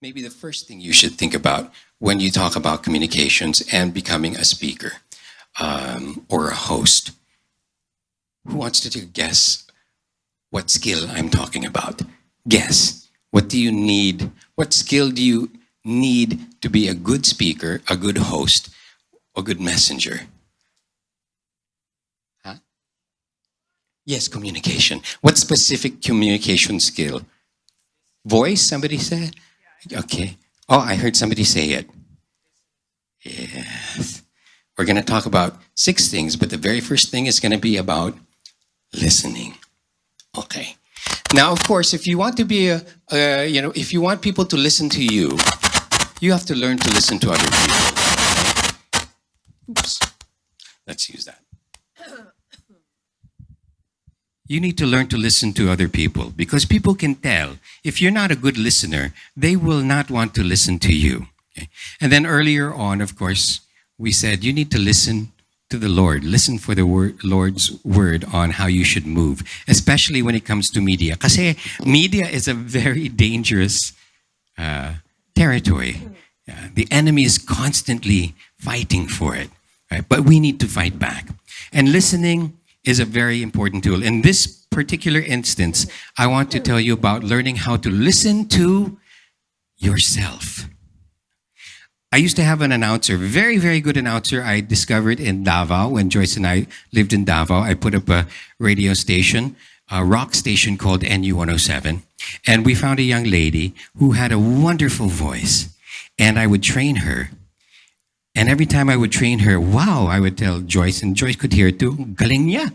maybe the first thing you should think about when you talk about communications and becoming a speaker or a host. Who wants to take a guess what skill I'm talking about? Guess. What do you need? What skill do you need to be a good speaker, a good host, a good messenger? Huh? Yes, communication. What specific communication skill? Voice, somebody said? Okay. Oh, I heard somebody say it. Yes. We're going to talk about 6 things, but the very first thing is going to be about listening. Okay. Now, of course, if you want to be if you want people to listen to you, you have to learn to listen to other people. Oops. Let's use that. You need to learn to listen to other people because people can tell if you're not a good listener, they will not want to listen to you. Okay? And then earlier on, of course, we said you need to listen to the Lord. Listen for the Lord's word on how you should move, especially when it comes to media. Kasi media is a very dangerous territory. The enemy is constantly fighting for it, right? But we need to fight back. And listening is a very important tool. In this particular instance, I want to tell you about learning how to listen to yourself. I used to have an announcer, very, very good announcer I discovered in Davao when Joyce and I lived in Davao. I put up a radio station, a rock station called NU107. And we found a young lady who had a wonderful voice. And I would train her. And every time I would train her, wow, I would tell Joyce, and Joyce could hear it too, galing niya.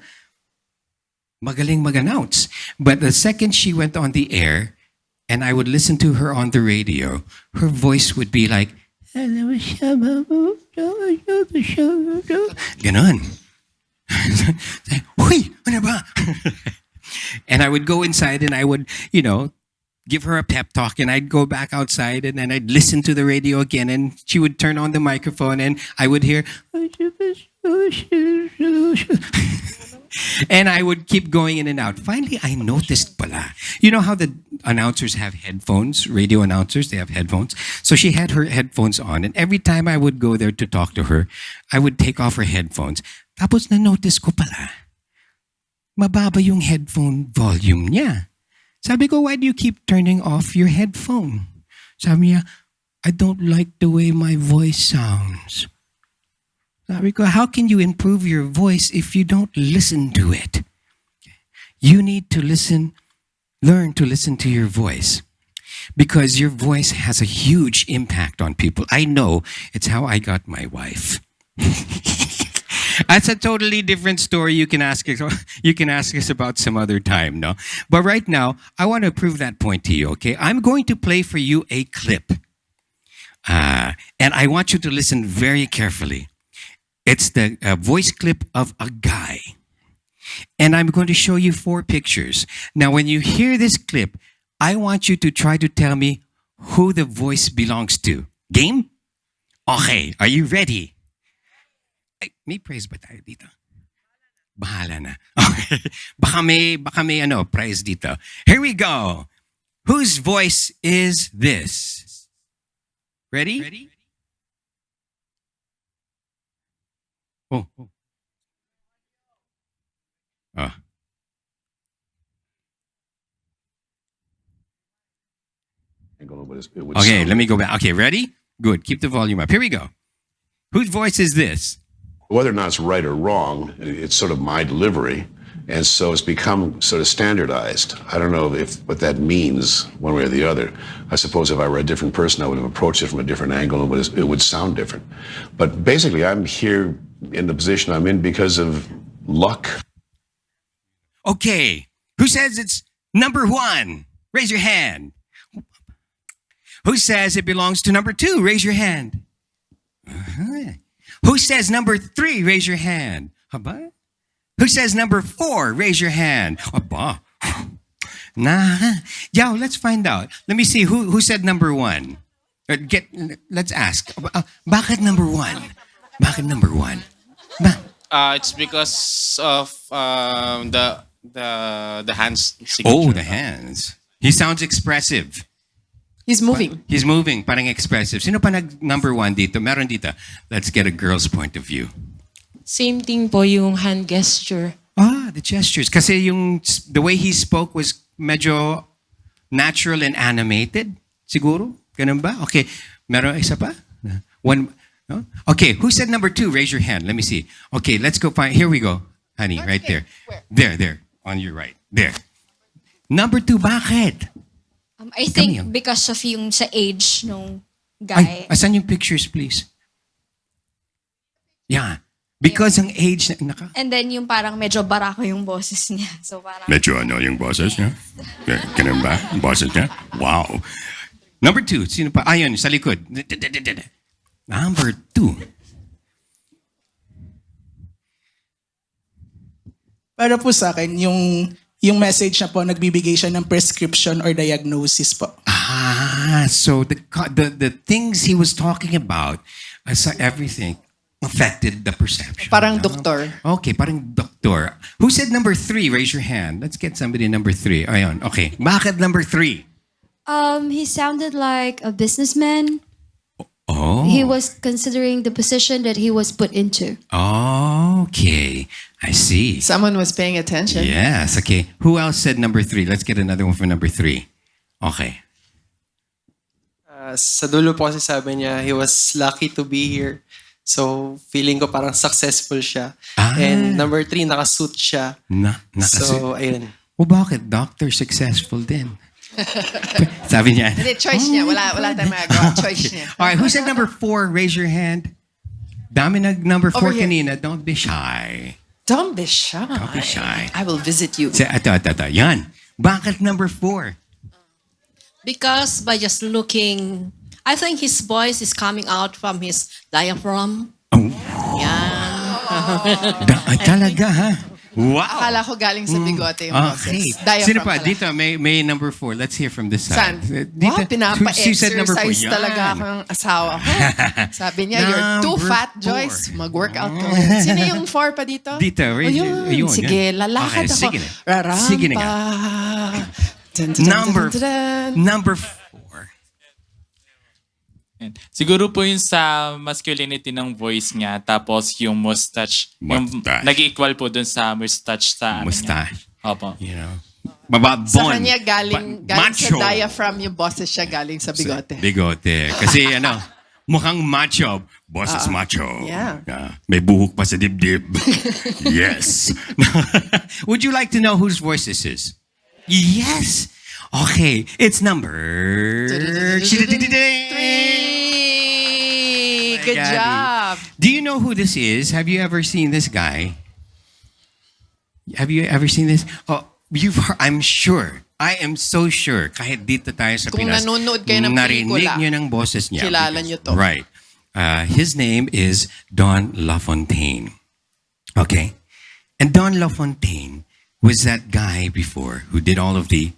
Magaling mag-announce. But the second she went on the air, and I would listen to her on the radio, her voice would be like, ganon. Huy, ano ba? And I would go inside and I would, give her a pep talk, and I'd go back outside and then I'd listen to the radio again, and she would turn on the microphone and I would hear and I would keep going in and out. Finally, I noticed pala. You know how the announcers have headphones, radio announcers, they have headphones. So she had her headphones on, and every time I would go there to talk to her, I would take off her headphones. Tapos na-notice ko pala, mababa yung headphone volume niya. Sabi ko, why do you keep turning off your headphone? Sabi niya, I don't like the way my voice sounds. Sabi ko, how can you improve your voice if you don't listen to it? You need to learn to listen to your voice, because your voice has a huge impact on people. I know, it's how I got my wife. That's a totally different story. You can ask us about some other time, no? But right now, I want to prove that point to you, okay? I'm going to play for you a clip. And I want you to listen very carefully. It's the voice clip of a guy. And I'm going to show you 4 pictures. Now, when you hear this clip, I want you to try to tell me who the voice belongs to. Game? Okay, are you ready? Ay, may praise ba tayo dito? Bahala na. Okay. Baka may prize dito. Here we go. Whose voice is this? Ready? Oh. Okay, let me go back. Okay, ready? Good. Keep the volume up. Here we go. Whose voice is this? Whether or not it's right or wrong, it's sort of my delivery. And so it's become sort of standardized. I don't know what that means one way or the other. I suppose if I were a different person, I would have approached it from a different angle, and it would sound different. But basically, I'm here in the position I'm in because of luck. Okay. Who says it's number 1? Raise your hand. Who says it belongs to number 2? Raise your hand. Uh-huh. Who says number 3? Raise your hand. Haba? Who says number 4? Raise your hand. Haba? Nah. Yo, let's find out. Let me see who said number 1. Let's ask. Bakit number 1? Bakit number 1? It's because of the hands signature. Oh, the hands. He sounds expressive. He's moving. He's moving, parang expressive. Sino pa number one dito? Meron dito. Let's get a girl's point of view. Same thing po yung hand gesture. The gestures. Kasi the way he spoke was medyo natural and animated. Siguro? Ganun ba? Okay. Meron isa pa? One. No? Okay. Who said number 2? Raise your hand. Let me see. Okay. Let's go find. Here we go. Honey, right there. There. On your right. There. Number 2, bakit? I Kami think yun. because of yung sa age nung Ay, guy. asan yung pictures, please? Yeah. Because ang age naka... And then yung parang medyo barako yung boses niya. So parang Medyo ano yung boses niya? Ganun ba? Yung boses niya? Wow. Number 2, sino pa? Ayun, sa likod. Number 2. Para po sa akin, yung message na po, nagbibigay siya ng prescription or diagnosis po. So the things he was talking about, everything affected the perception. Parang no? doktor. Okay, parang doktor. Who said number 3? Raise your hand. Let's get somebody number 3. Ayun, okay. Bakit number 3? He sounded like a businessman. Oh. He was considering the position that he was put into. Okay, I see. Someone was paying attention. Yes, okay. Who else said number 3? Let's get another one for number 3. Okay. Sa dulo po kasi sabi niya, he was lucky to be here. So, feeling ko parang successful siya. And number 3, nakasuit siya. So, ayun. O bakit? Doctor successful din. Sabi niya. Hindi, choice niya. Wala tayong magagawa. Choice niya. All right, who said number 4? Raise your hand. Dami number 4 Over here. kanina. Don't be shy. Don't be shy. Don't be shy. I will visit you. Ito. Yan. Bakit number 4? Because by just looking, I think his voice is coming out from his diaphragm. Oh. Yan. Talaga, ha? Wow. Akala ko galing sa bigote yung Okay. boses. Diaphragm Sino pa? pala. Dito, may number 4. Let's hear from this Saan? side. Wow, Who said number 4? pinapa-exercise talaga Yan. akong asawa ko. Sabi niya, you're too Number fat, 4. Joyce. Mag-workout ka. Sino yung 4 pa dito? Dito, raise Ayun, sige, yan. lalakad Okay, ako. sige na. Rarampa. Sige na nga. Dun, dun, dun, Number dun, dun, dun. Number 4. Siguro po yung sa masculinity ng voice niya, tapos yung mustache. Yung Mustache. nag-equal po dun sa mustache sa ano niya. Mustache. Opo. You know. Bababon. Sa kanya galing Macho. sa diaphragm yung boses siya galing sa bigote. Bigote. Kasi mukhang macho. Boss is macho. Yeah. May buhok pa sa dibdib. Yes. Would you like to know whose voice this is? Yes. Okay. It's number... 3! Good Gabby. job. Do you know who this is? Have you ever seen this guy? Have you ever seen this? Oh, I'm sure. I am so sure. Kahit dito tayo sa Kung Pinas, nanonood kayo ng narinig pelikula, niyo ng boses niya. kilala niyo to. Right. His name is Don LaFontaine. Okay? And Don LaFontaine was that guy before who did all of this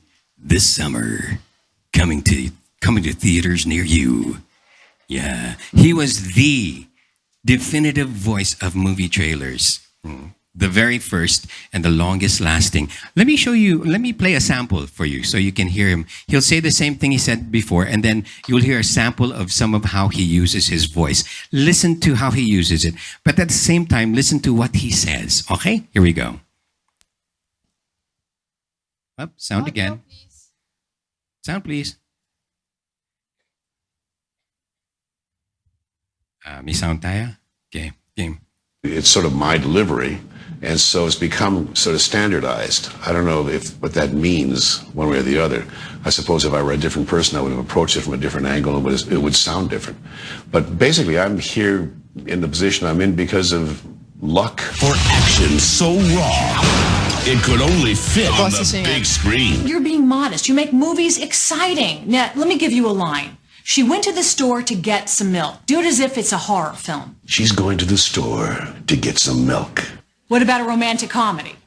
summer coming to theaters near you. Yeah. He was the definitive voice of movie trailers. The very first and the longest lasting. Let me play a sample for you so you can hear him. He'll say the same thing he said before, and then you'll hear a sample of some of how he uses his voice. Listen to how he uses it. But at the same time, listen to what he says. Okay? Here we go. Up, sound again. Sound, please. May sound tayo? Okay. Game. It's sort of my delivery, and so it's become sort of standardized. I don't know what that means one way or the other. I suppose if I were a different person, I would have approached it from a different angle, and it would sound different. But basically, I'm here in the position I'm in because of luck. For action so raw, it could only fit on the big screen. You're being modest. You make movies exciting. Now, let me give you a line. She went to the store to get some milk. Do it as if it's a horror film. She's going to the store to get some milk. What about a romantic comedy?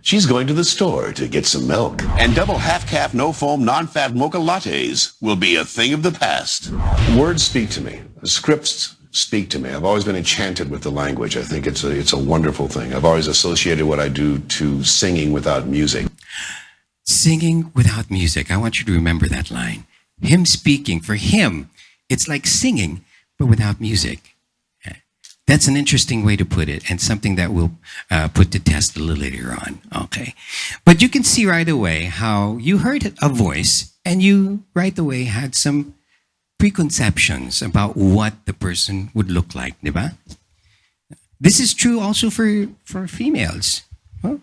She's going to the store to get some milk. And double half-calf, no-foam, non-fat mocha lattes will be a thing of the past. Words speak to me. The scripts speak to me. I've always been enchanted with the language. I think it's a wonderful thing. I've always associated what I do to singing without music. Singing without music. I want you to remember that line. him speaking, for him, it's like singing, but without music. That's an interesting way to put it, and something that we'll put to test a little later on. Okay. But you can see right away how you heard a voice, and you right away had some preconceptions about what the person would look like, diba? This is true also for females. Huh?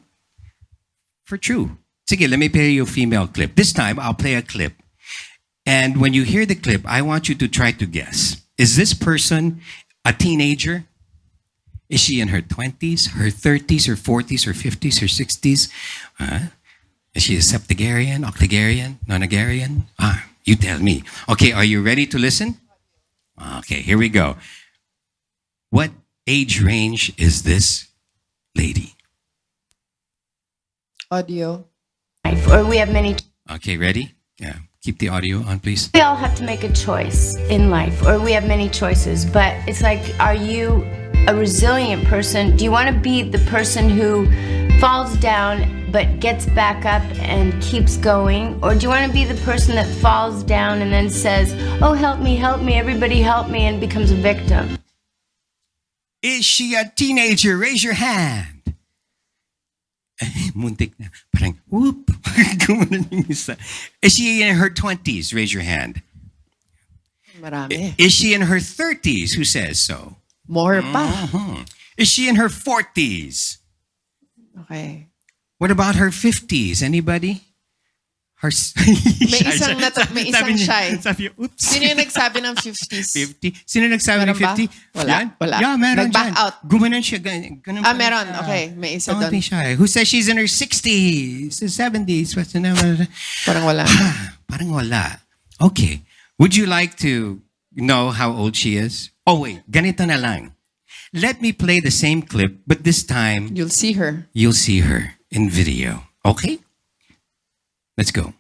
For true. Sige, let me play you a female clip. This time, I'll play a clip. And when you hear the clip, I want you to try to guess. Is this person a teenager? Is she in her 20s, her 30s, her 40s, her 50s, her 60s? Is she a septuagenarian, octogenarian, nonagarian? You tell me. Okay, are you ready to listen? Okay, here we go. What age range is this lady? Audio. Or we have many. Okay, ready? Yeah. Keep the audio on, please. We all have to make a choice in life, or we have many choices, but it's like, are you a resilient person? Do you want to be the person who falls down but gets back up and keeps going? Or do you want to be the person that falls down and then says, oh, help me, everybody help me, and becomes a victim? Is she a teenager? Raise your hand. Muntik na. Parang, whoop. Is she in her 20s? Raise your hand. Marami. Is she in her 30s? Who says so? More pa. Mm-hmm. Is she in her 40s? Okay. What about her 50s? Anybody? Her May isang shy. Sabi niya, oops. Sino yung nagsabi ng 50s? 50? Sino nagsabi ng 50? Wala. Yan? Wala. Yeah, meron Nag-back dyan. out. Gumanon siya. Ganun pa rin Meron. siya. Okay. May isa Don't doon. be shy. Who says she's in her 60s, 70s? Parang wala. Parang wala. Okay. Would you like to know how old she is? Oh, wait. Ganito na lang. Let me play the same clip, but this time... You'll see her. You'll see her in video. Okay? Let's go.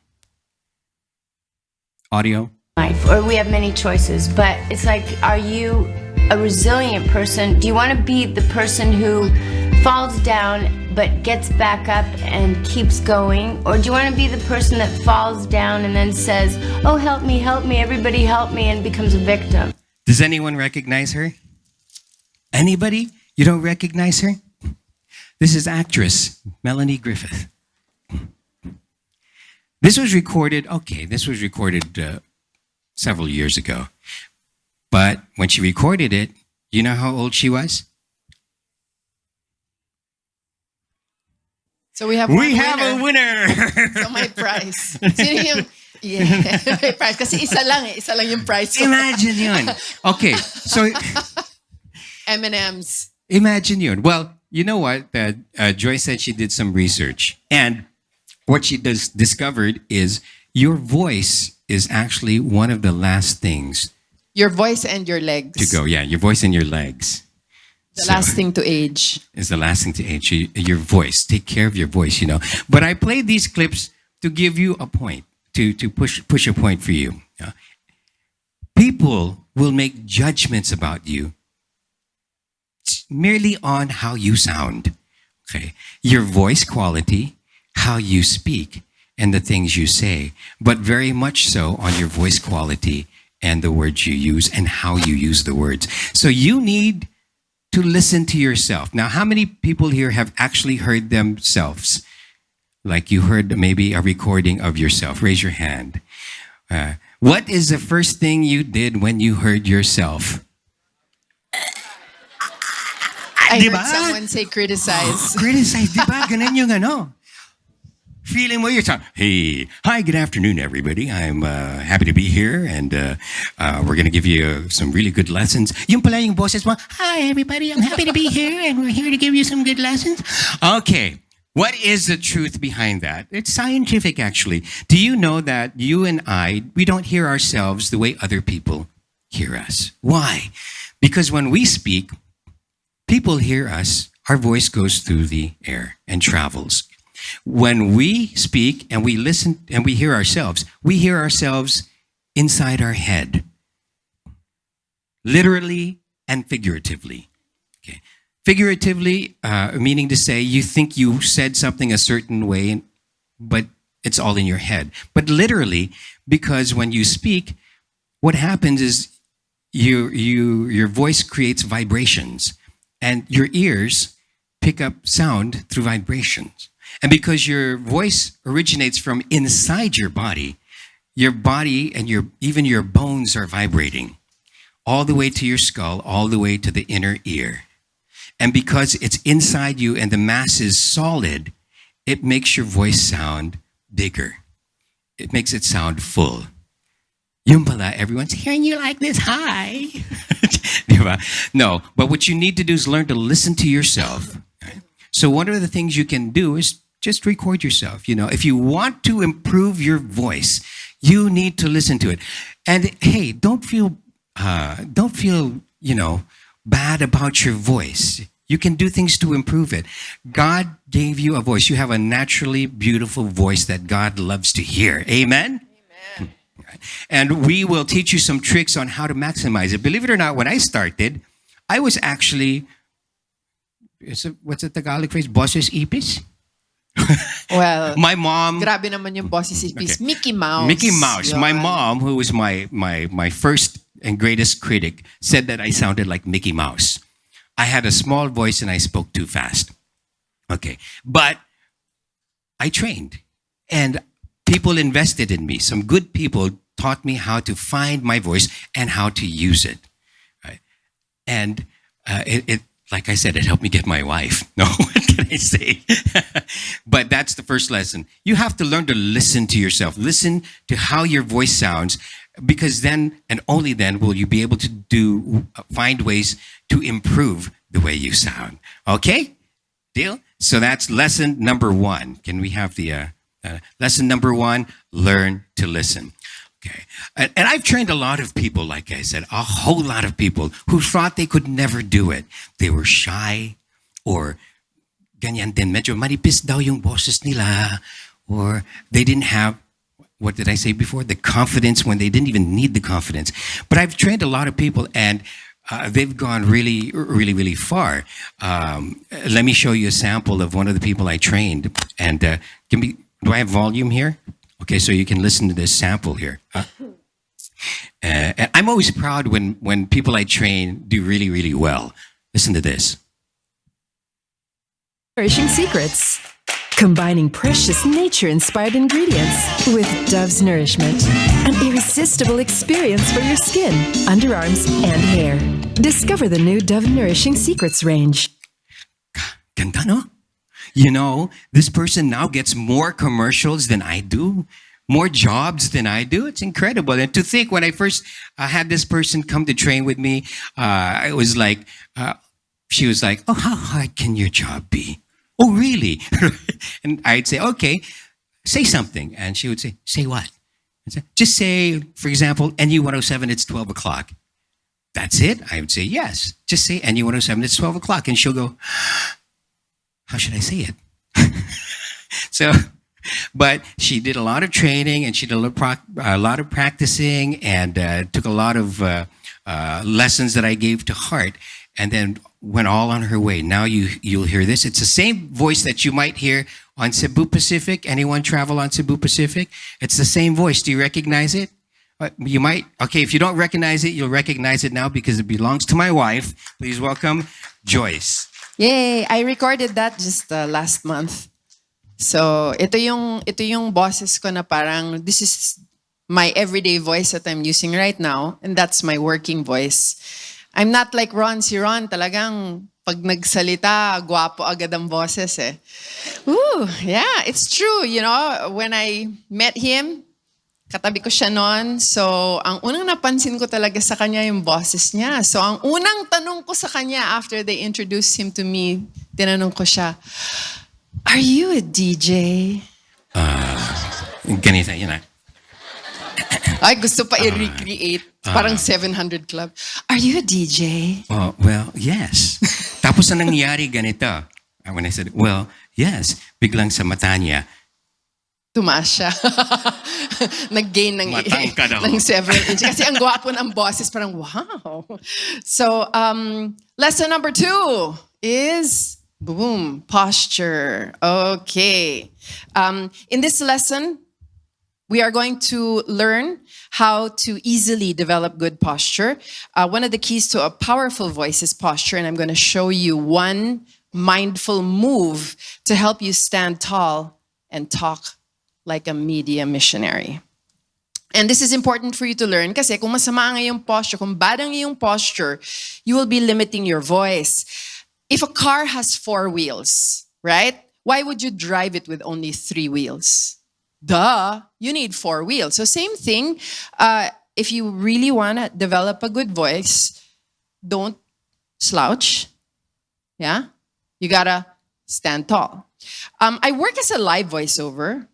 Audio. Life, or we have many choices, but it's like, are you a resilient person? Do you want to be the person who falls down but gets back up and keeps going? Or do you want to be the person that falls down and then says, oh, help me, everybody help me, and becomes a victim? Does anyone recognize her? Anybody? You don't recognize her? This is actress Melanie Griffith. This was recorded several years ago. But when she recorded it, you know how old she was? So we have a winner. So my prize. Sino yung... Yeah, may prize. Kasi isa lang yung prize. Imagine yun. Okay, so... M&M's. Imagine yun. Well, you know what? Joy said she did some research. And what she discovered is your voice is actually one of the last things. Your voice and your legs. To go, yeah. Your voice and your legs. The last thing to age. Is the last thing to age. Your voice. Take care of your voice, you know. But I played these clips to give you a point, to push a point for you. People will make judgments about you merely on how you sound. Okay. Your voice quality, how you speak, and the things you say, but very much so on your voice quality and the words you use and how you use the words. So you need to listen to yourself. Now, how many people here have actually heard themselves? Like you heard maybe a recording of yourself. Raise your hand. What is the first thing you did when you heard yourself? I heard someone say criticize. Criticize, di ba? Ganun yung ano. Feeling mo, you're talking, hey, hi, good afternoon, everybody. I'm happy to be here, and we're going to give you some really good lessons. Yung pala yung boses mo, hi, everybody, I'm happy to be here, and we're here to give you some good lessons. Okay, what is the truth behind that? It's scientific, actually. Do you know that you and I, we don't hear ourselves the way other people hear us? Why? Because when we speak, people hear us, our voice goes through the air and travels. When we speak and we listen and we hear ourselves inside our head, literally and figuratively. Okay. Figuratively, meaning to say you think you said something a certain way, but it's all in your head. But literally, because when you speak, what happens is your voice creates vibrations, and your ears pick up sound through vibrations. And because your voice originates from inside your body and even your bones are vibrating all the way to your skull, all the way to the inner ear. And because it's inside you and the mass is solid, it makes your voice sound bigger. It makes it sound full. Yung pala, everyone's hearing you like this, hi. Diba? No, but what you need to do is learn to listen to yourself. Right? So one of the things you can do is just record yourself. If you want to improve your voice, you need to listen to it. And hey, don't feel, bad about your voice. You can do things to improve it. God gave you a voice. You have a naturally beautiful voice that God loves to hear. Amen? Amen. And we will teach you some tricks on how to maximize it. Believe it or not, when I started, I was actually, what's the Tagalog phrase? Boses ipis? Well, my mom. Grabe naman yung boses ipis. Okay. Mickey Mouse. Mickey Mouse. My mom, who was my first and greatest critic, said that I sounded like Mickey Mouse. I had a small voice and I spoke too fast. Okay. But I trained and people invested in me. Some good people taught me how to find my voice and how to use it. Right? And it, like I said, it helped me get my wife. No, what can I say? But that's the first lesson. You have to learn to listen to yourself. Listen to how your voice sounds, because then and only then will you be able to find ways to improve the way you sound. Okay? Deal? So that's lesson number 1. Can we have the lesson number 1? Learn to listen. Okay. And I've trained a lot of people, like I said, a whole lot of people who thought they could never do it. They were shy, or ganyan din, medyo manipis daw yung boses nila, or they didn't have, what did I say before? The confidence when they didn't even need the confidence. But I've trained a lot of people, and they've gone really, really, really far. Let me show you a sample of one of the people I trained. And do I have volume here? Okay, so you can listen to this sample here. And I'm always proud when people I train do really, really well. Listen to this. Nourishing Secrets. Combining precious nature-inspired ingredients with Dove's nourishment. An irresistible experience for your skin, underarms, and hair. Discover the new Dove Nourishing Secrets range. Ganda, no? You know, this person now gets more commercials than I do, more jobs than I do. It's incredible. And to think, when I first had this person come to train with me, I was like, she was like, oh, how hard can your job be? Oh, really? And I'd say, okay, say something. And she would say, say what? Just say, for example, NU107, it's 12 o'clock. That's it? I would say, yes. Just say NU107, it's 12 o'clock. And she'll go, how should I say it? So, but she did a lot of training, and she did a lot of practicing, and took a lot of lessons that I gave to heart, and then went all on her way. Now you'll hear this. It's the same voice that you might hear on Cebu Pacific. Anyone travel on Cebu Pacific? It's the same voice. Do you recognize it? You might. Okay, if you don't recognize it, you'll recognize it now because it belongs to my wife. Please welcome Joyce. Yay! I recorded that just last month. So, ito yung boses ko na parang, this is my everyday voice that I'm using right now, and that's my working voice. I'm not like Ron. Si Ron talagang pag nagsalita, guwapo agad ang boses eh. Ooh, yeah, it's true. You know, when I met him, katabi ko siya noon. So, ang unang napansin ko talaga sa kanya yung boses niya. So, ang unang tanong ko sa kanya after they introduced him to me, tinanong ko siya, are you a DJ? Ganito, you know. Ay, gusto pa i-recreate. Parang 700 Club. Are you a DJ? Oh, well, yes. Tapos na nangyari ganito. When I said, well, yes. Biglang sa mata niya, tumaas siya. Nag-gain ng several inches. Kasi ang gwapo ng boses, parang wow. So, lesson number 2 is Boom, posture. Okay. In this lesson, we are going to learn how to easily develop good posture. One of the keys to a powerful voice is posture, and I'm going to show you one mindful move to help you stand tall and talk like a media missionary. And this is important for you to learn kasi kung masama ang iyong posture, kung bad ang iyong posture, you will be limiting your voice. If a car has 4 wheels, right? Why would you drive it with only 3 wheels? Duh, you need 4 wheels. So same thing, if you really want to develop a good voice, don't slouch. Yeah? You gotta stand tall. I work as a live voiceover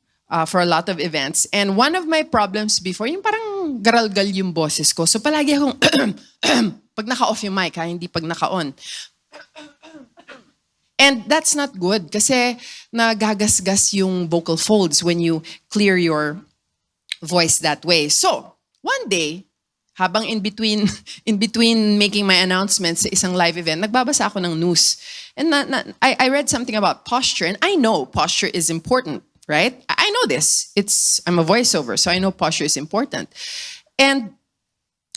for a lot of events. And one of my problems before, yung parang garalgal yung boses ko. So palagi akong, pag naka-off yung mic, hindi pag naka-on. And that's not good kasi nagagasgas yung vocal folds when you clear your voice that way. So, one day, habang in between making my announcements sa isang live event, nagbabasa ako ng news. And I read something about posture, and I know posture is important, right? I know this. I'm a voiceover, so I know posture is important. And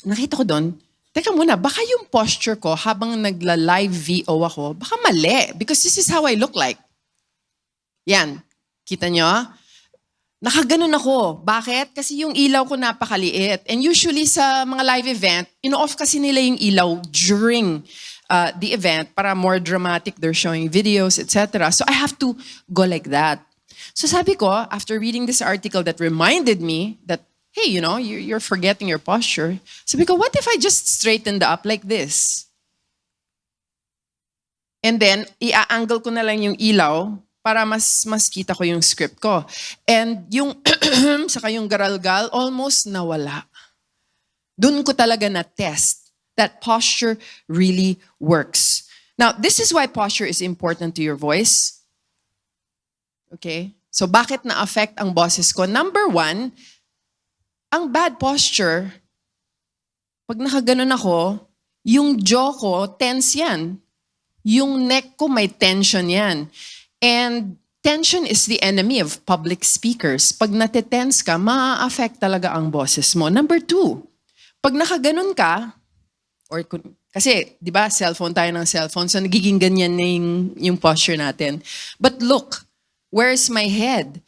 nakita ko doon, teka muna, baka yung posture ko habang nagla-live VO ako, baka mali. Because this is how I look like. Yan. Kita nyo? Nakaganon ako. Bakit? Kasi yung ilaw ko napakaliit. And usually sa mga live event, ino-off kasi nila yung ilaw during the event para more dramatic. They're showing videos, etc. So I have to go like that. So sabi ko, after reading this article that reminded me that hey, you're forgetting your posture. Sabi ko, what if I just straightened up like this? And then, i-angle ko na lang yung ilaw para mas kita ko yung script ko. And yung saka yung garalgal, almost nawala. Doon ko talaga na-test that posture really works. Now, this is why posture is important to your voice. Okay? So, bakit na-affect ang boses ko? Number 1, ang bad posture, pag nakaganon ako, yung jaw ko, tense yan. Yung neck ko, may tension yan. And tension is the enemy of public speakers. Pag natitense ka, ma-affect talaga ang boses mo. Number 2, pag nakaganon ka, kasi, di ba, cellphone tayo ng cellphone, so nagiging ganyan na yung posture natin. But look, where's my head?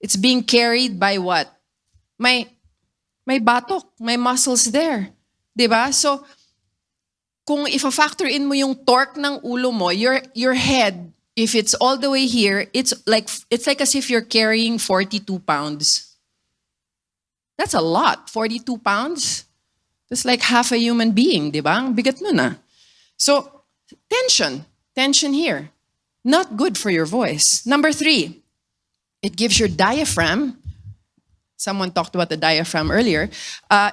It's being carried by what? May batok, may muscles there. Diba? So, kung if-factor in mo yung torque ng ulo mo, your head, if it's all the way here, it's like as if you're carrying 42 pounds. That's a lot, 42 pounds. That's like half a human being, diba? Ang bigat nun ah. So, tension here. Not good for your voice. Number 3, it gives your diaphragm. Someone talked about the diaphragm earlier.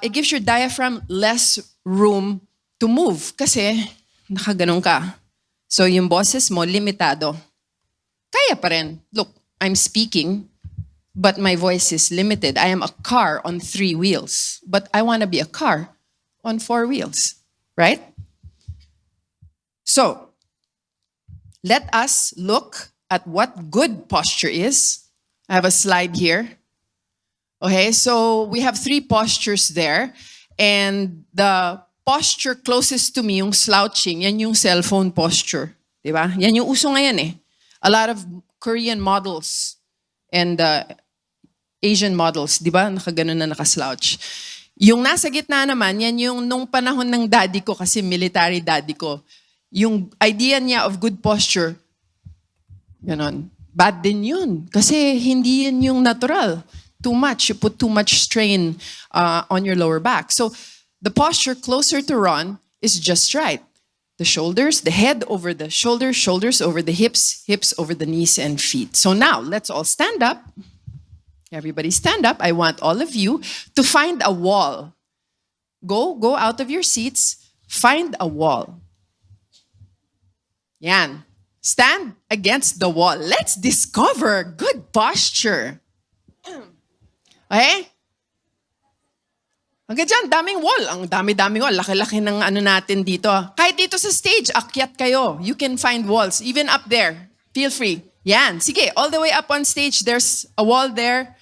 It gives your diaphragm less room to move kasi nakaganon ka. So yung boses mo, limitado. Kaya pa rin. Look, I'm speaking, but my voice is limited. I am a car on 3 wheels, but I want to be a car on 4 wheels, right? So, let us look at what good posture is. I have a slide here. Okay, so we have 3 postures there. And the posture closest to me, yung slouching, yan yung cellphone posture. Diba? Yan yung uso ngayon eh. A lot of Korean models and Asian models, diba? Nakaganon na nakaslouch. Yung nasa gitna naman, yan yung nung panahon ng daddy ko, kasi military daddy ko. Yung idea niya of good posture, ganon. Bad din yun. Kasi hindi yun yung natural. Too much. You put too much strain on your lower back. So the posture closer to Ron is just right. The shoulders, the head over the shoulders, shoulders over the hips, hips over the knees and feet. So now let's all stand up. Everybody stand up. I want all of you to find a wall. Go out of your seats. Find a wall. Yan. Stand against the wall. Let's discover good posture. Okay? Hanggang dyan, daming wall. Ang dami-daming wall. Laki-laki ng ano natin dito. Kahit dito sa stage, akyat kayo. You can find walls. Even up there. Feel free. Yan. Sige, all the way up on stage, there's a wall there.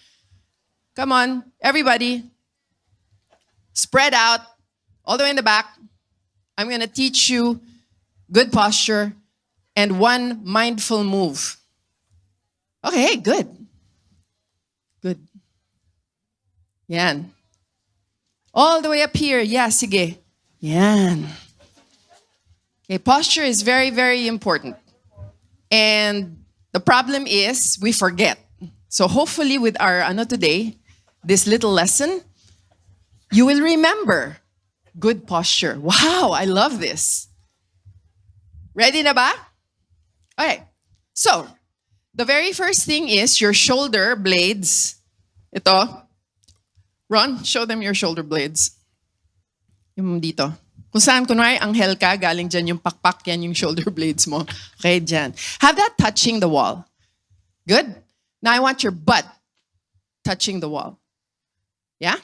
Come on, everybody. Spread out. All the way in the back. I'm going to teach you good posture and one mindful move. Okay, good. Good. Yan. All the way up here. Yeah, sige. Yan. Okay, posture is very, very important. And the problem is we forget. So hopefully with our today, this little lesson, you will remember good posture. Wow, I love this. Ready na ba? Okay. So, the very first thing is your shoulder blades. Ito. Ron, show them your shoulder blades. Yung dito. Kung saan, kunwari, anghel ka, galing dyan yung pakpak, yan yung shoulder blades mo. Okay, dyan. Have that touching the wall. Good? Now, I want your butt touching the wall. Yeah?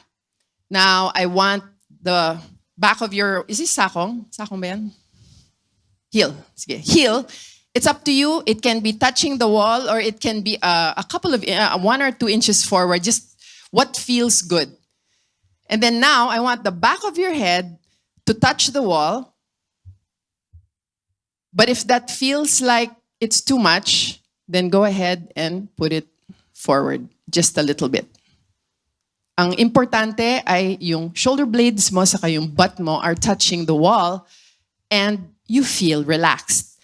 Now, I want the back of your, is this sakong? Sakong ba yan? Heel. Sige. Heel. It's up to you. It can be touching the wall or it can be a couple of, 1 or 2 inches forward. Just what feels good. And then now, I want the back of your head to touch the wall. But if that feels like it's too much, then go ahead and put it forward just a little bit. Ang importante ay yung shoulder blades mo saka yung butt mo are touching the wall and you feel relaxed.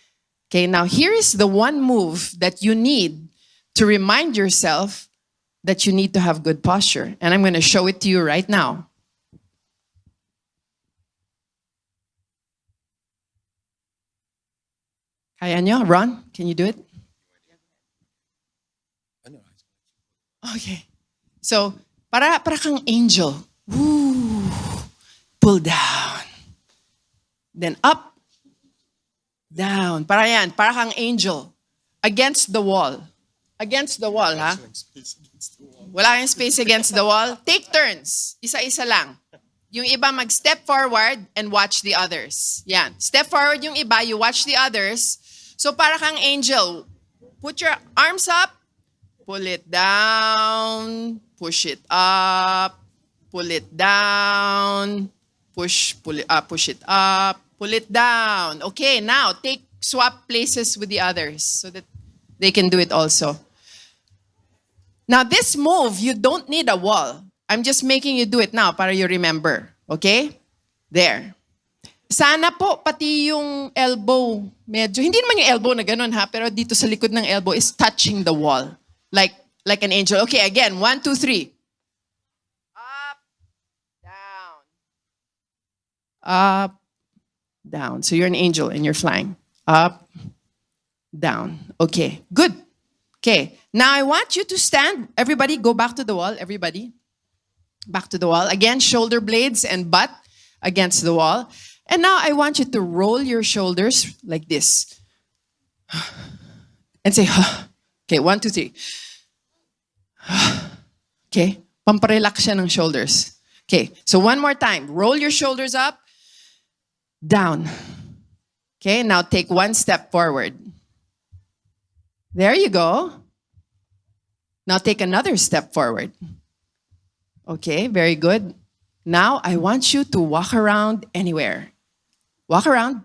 Okay, now here is the one move that you need to remind yourself that you need to have good posture. And I'm going to show it to you right now. Kaya nyo? Ron, can you do it? Okay. So, para kang angel. Woo. Pull down. Then up. Down. Para kang angel. Against the wall. Against the wall, ha? Wala kang space against the wall. Take turns. Isa-isa lang. Yung iba mag-step forward and watch the others. Yan. Step forward yung iba, you watch the others. So para kang angel. Put your arms up. Pull it down. Push it up. Pull it down. Push it up. Pull it down. Okay, now swap places with the others so that they can do it also. Now this move, you don't need a wall. I'm just making you do it now para you remember. Okay? There. Sana po pati yung elbow medyo, hindi naman yung elbow na ganun ha, pero dito sa likod ng elbow is touching the wall. Like an angel. Okay, again. 1, 2, 3. Up, down. Up, down. So you're an angel and you're flying. Up, down. Okay, good. Okay, now I want you to stand. Everybody, go back to the wall. Everybody. Back to the wall. Again, shoulder blades and butt against the wall. And now I want you to roll your shoulders like this. And say, okay, 1, 2, 3. Okay, pamparelax siya ng shoulders. Okay, so one more time. Roll your shoulders up, down. Okay, now take 1 step forward. There you go. Now take another step forward. Okay, very good. Now I want you to walk around anywhere. Walk around.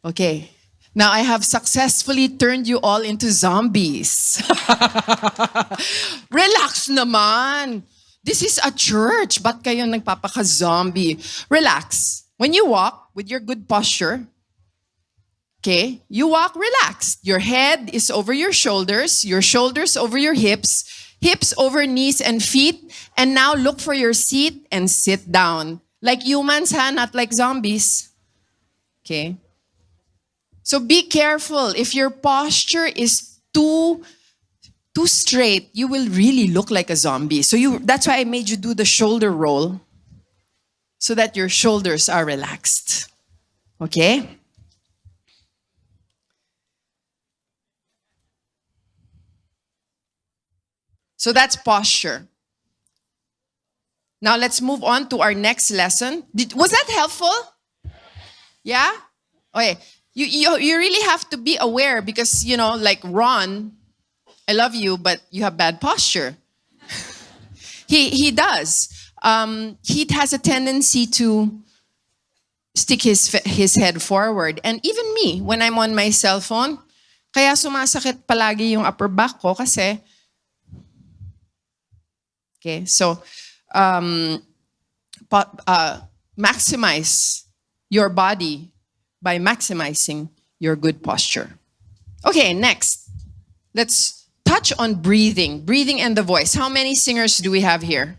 Okay. Now I have successfully turned you all into zombies. Relax naman. This is a church. Ba't kayo nagpapaka-zombie? Relax. When you walk with your good posture, okay, you walk relaxed. Your head is over your shoulders over your hips over knees and feet. And now look for your seat and sit down. Like humans, ha? Not like zombies. Okay? So be careful. If your posture is too straight, you will really look like a zombie. So that's why I made you do the shoulder roll so that your shoulders are relaxed. Okay? So that's posture. Now let's move on to our next lesson. Was that helpful? Yeah? Okay. You really have to be aware because, like Ron, I love you, but you have bad posture. He does. He has a tendency to stick his head forward. And even me, when I'm on my cell phone, kaya sumasakit palagi yung upper back ko kasi. Okay, so maximize your body by maximizing your good posture. Okay, next. Let's touch on breathing. Breathing and the voice. How many singers do we have here?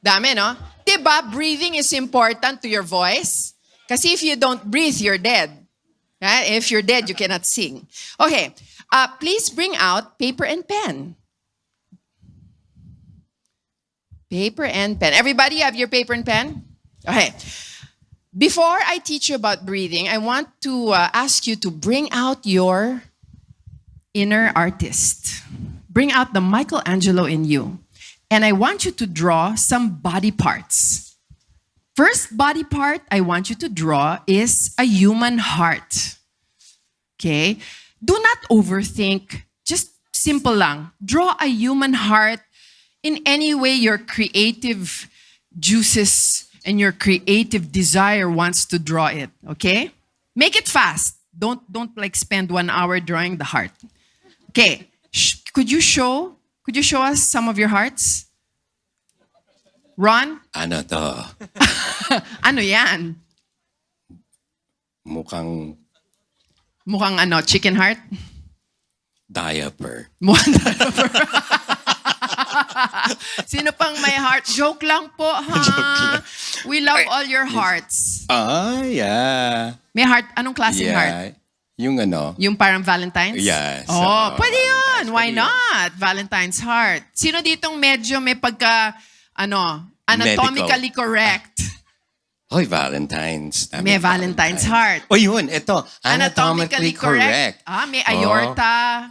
Dami, no? Diba, breathing is important to your voice. Kasi if you don't breathe, you're dead. Right? If you're dead, you cannot sing. Okay, please bring out paper and pen. Paper and pen. Everybody have your paper and pen? Okay. Before I teach you about breathing, I want to ask you to bring out your inner artist. Bring out the Michelangelo in you. And I want you to draw some body parts. First body part I want you to draw is a human heart. Okay? Do not overthink. Just simple lang. Draw a human heart in any way your creative juices and your creative desire wants to draw it. Okay? Make it fast. Don't like spend 1 hour drawing the heart. Okay. Could you show us some of your hearts? Ron? Ano to? Ano yan? Mukhang ano, chicken heart? diaper. Mukhang diaper. Sino pang may heart? Joke lang po, ha? Joke lang. We love all your hearts. Yeah. May heart? Anong klaseng heart? Yung ano? Yung parang Valentine's? Yes. Oh, pwede yun. Why not? Valentine's heart. Sino ditong medyo may pagka, anatomically correct? Hoy, Valentine's. May Valentine's heart. O yun, ito. Anatomically correct. May aorta.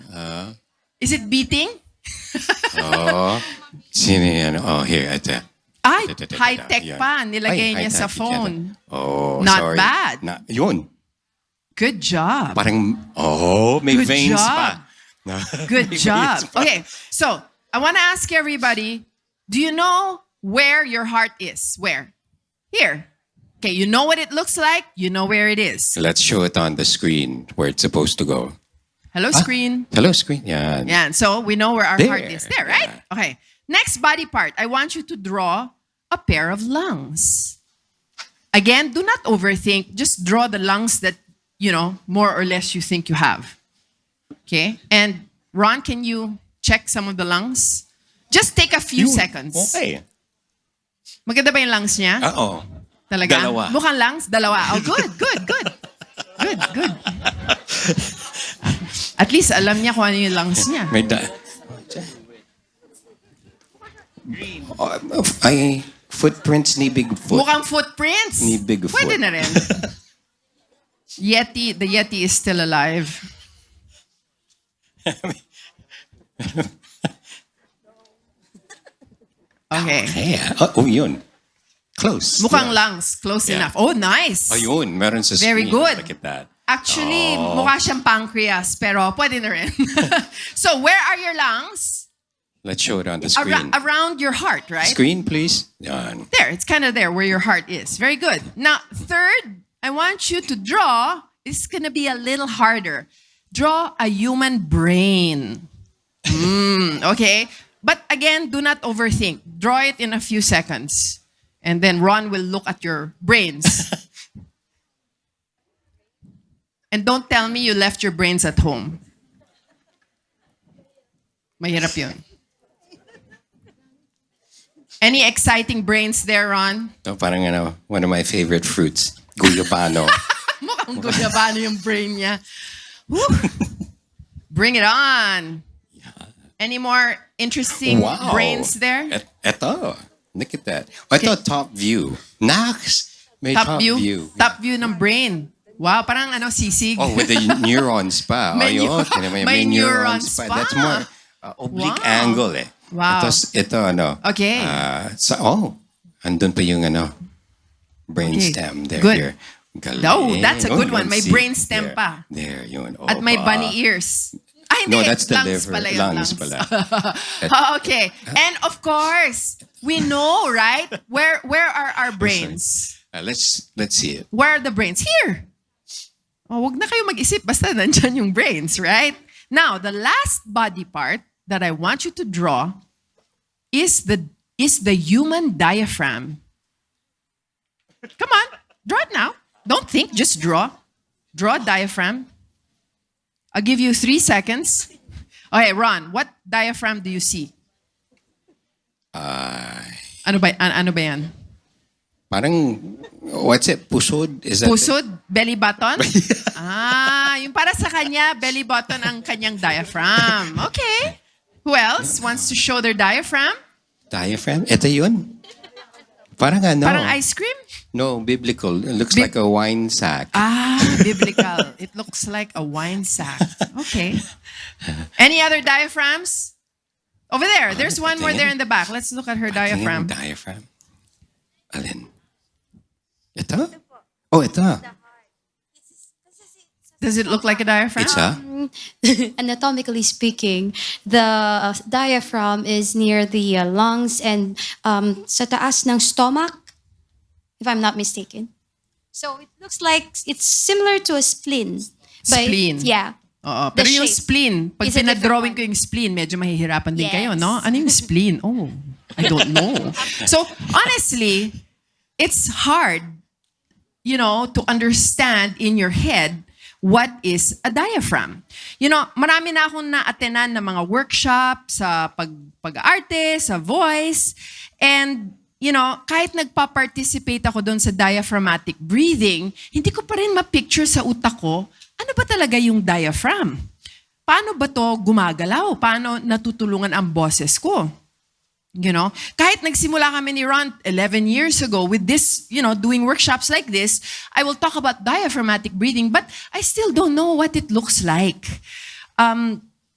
Is it beating? Sino yan? Oh, here, ito. Ay, high-tech pa. Nilagay niya sa phone. Not sorry. bad. Yun. Good job. Parang, may Good veins job. pa. Good May job. veins pa. Okay, so I want to ask everybody, do you know where your heart is? Where? Here. Okay, you know what it looks like? You know where it is. Let's show it on the screen where it's supposed to go. Hello, screen. Hello, screen. Yeah. Yeah, so we know where our There. heart is. There, right? Okay. Next body part, I want you to draw a pair of lungs. Again, do not overthink. Just draw the lungs that, more or less you think you have. Okay? And Ron, can you check some of the lungs? Just take a few seconds. Okay. Maganda ba yung lungs niya? Oo. Talaga? Dalawa. Mukhang lungs? Dalawa. Oh, good. Good. At least alam niya kung ano yung lungs niya. May ay, footprints ni Bigfoot. Mukhang footprints. Ni Bigfoot. Pwede na rin. The Yeti is still alive. Okay. Yun. Close. Mukhang lungs. Close enough. Oh, nice. Ayun, meron sa screen. Very good. Look at that. Actually, mukha siyang pancreas, pero pwede na rin. So, where are your lungs? Let's show it on the screen. Around your heart, right? Screen, please. Yan. There, it's kind of there where your heart is. Very good. Now, third, I want you to draw. This is going to be a little harder. Draw a human brain. Okay. But again, do not overthink. Draw it in a few seconds. And then Ron will look at your brains. And don't tell me you left your brains at home. Mahirap yun. Any exciting brains there, Ron? So, parang one of my favorite fruits. Guyabano. Mukhang guyabano yung brain niya. Woo. Bring it on. Any more interesting brains there? Eto. Look at that. Ito, top view. Nax. May top view. Top view ng brain. Wow, parang sisig. Oh, with the neurons pa. May neurons pa. That's more oblique angle eh. Wow. Ito Okay. Andun pa yung Okay. brainstem. There, Good. here. Galing. No, that's a good one. May see? brainstem There, pa. There, yun. At may Opa. bunny ears. Ay, hindi. No, that's the lungs liver. Pala yun, Lungs pala. Okay. And of course, we know, right? Where are our brains? Let's see it. Where are the brains? Here. Oh, wag na kayo mag-isip. Basta nandyan yung brains, right? Now, the last body part that I want you to draw is the human diaphragm. Come on, draw it now. Don't think, just draw. Draw a diaphragm. I'll give you 3 seconds. Okay, Ron, what diaphragm do you see? Ano ba yan? Parang, what's it? Pusod? Is that Pusod? Belly button? Yung para sa kanya, belly button ang kanyang diaphragm. Okay. Who else wants to show their diaphragm? Diaphragm? Ito yun. Parang Parang ice cream? No, biblical. It looks like a wine sack. Biblical. It looks like a wine sack. Okay. Any other diaphragms? Over there. There's one more there in the back. Let's look at her diaphragm. Diaphragm. Alin? Ito? Oh, ito. Does it look like a diaphragm? It's a? Anatomically speaking, the diaphragm is near the lungs and sa taas ng stomach, if I'm not mistaken. So it looks like it's similar to a spleen. But, Spleen. Yeah. Oo. The Pero yung shape spleen, pag is a different pinadrawing one. ko yung spleen, medyo mahihirapan din Yes. kayo, no? Ano yung spleen? Oh, I don't know. So, honestly, it's hard, to understand in your head what is a diaphragm. Marami na akong na-attenan na mga workshop sa pag-arte, sa voice, and kahit nagpa-participate ako doon sa diaphragmatic breathing, hindi ko pa rin ma-picture sa utak ko, ano ba talaga yung diaphragm? Paano ba to gumagalaw? Paano natutulungan ang boses ko? Kahit nagsimula kami ni Ron 11 years ago with this, doing workshops like this, I will talk about diaphragmatic breathing, but I still don't know what it looks like.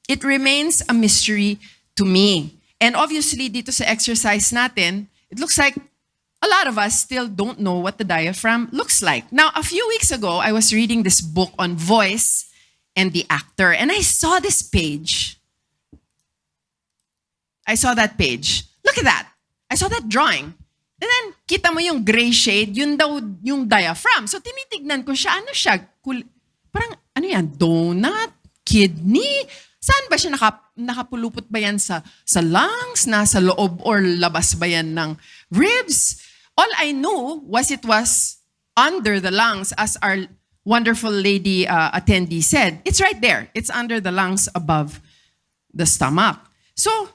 It remains a mystery to me. And obviously, dito sa exercise natin, it looks like a lot of us still don't know what the diaphragm looks like. Now, a few weeks ago, I was reading this book on voice and the actor, and I saw this page. I saw that page. Look at that. I saw that drawing. And then, kita mo yung gray shade, yun daw yung diaphragm. So, tinitignan ko siya. Ano siya? Parang, ano yan? Donut? Kidney? Saan ba siya nakapulupot ba yan sa lungs? Nasa loob or labas ba yan ng ribs? All I knew was it was under the lungs, as our wonderful lady attendee said. It's right there. It's under the lungs above the stomach. So,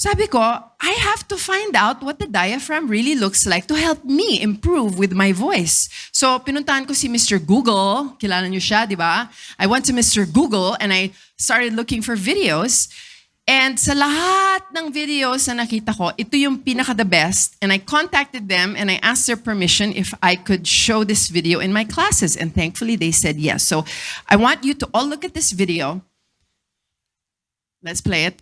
sabi ko, I have to find out what the diaphragm really looks like to help me improve with my voice. So, pinuntahan ko si Mr. Google. Kilala niyo siya, di ba? I went to Mr. Google and I started looking for videos. And sa lahat ng videos na nakita ko, ito yung pinaka-the best. And I contacted them and I asked their permission if I could show this video in my classes. And thankfully, they said yes. So, I want you to all look at this video. Let's play it.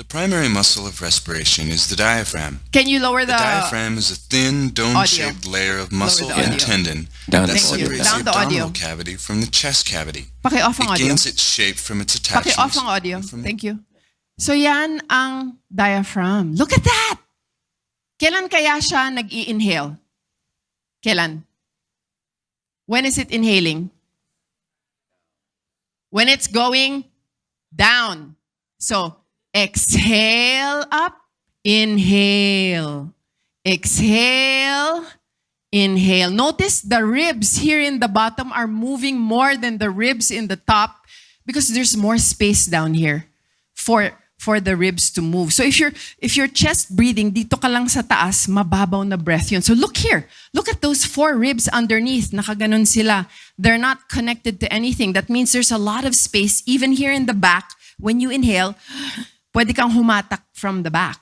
The primary muscle of respiration is the diaphragm. Can you lower the diaphragm is a thin, dome-shaped layer of muscle and tendon Down that the audio. separates Down the the audio. abdominal cavity from the chest cavity. Paki-off ang It audio. gains its shape from its attachments. Paki-off ang audio. Thank you. So yan ang diaphragm. Look at that! Kailan kaya siya nag-i-inhale? Kailan? When is it inhaling? When it's going down. So, exhale up, inhale. Exhale, inhale. Notice the ribs here in the bottom are moving more than the ribs in the top because there's more space down here for the ribs to move. So if you're chest breathing, dito ka lang sa taas, mababaw na breath yun. So look here. Look at those 4 ribs underneath. Nakaganon sila. They're not connected to anything. That means there's a lot of space even here in the back. When you inhale, pwede kang humatak from the back.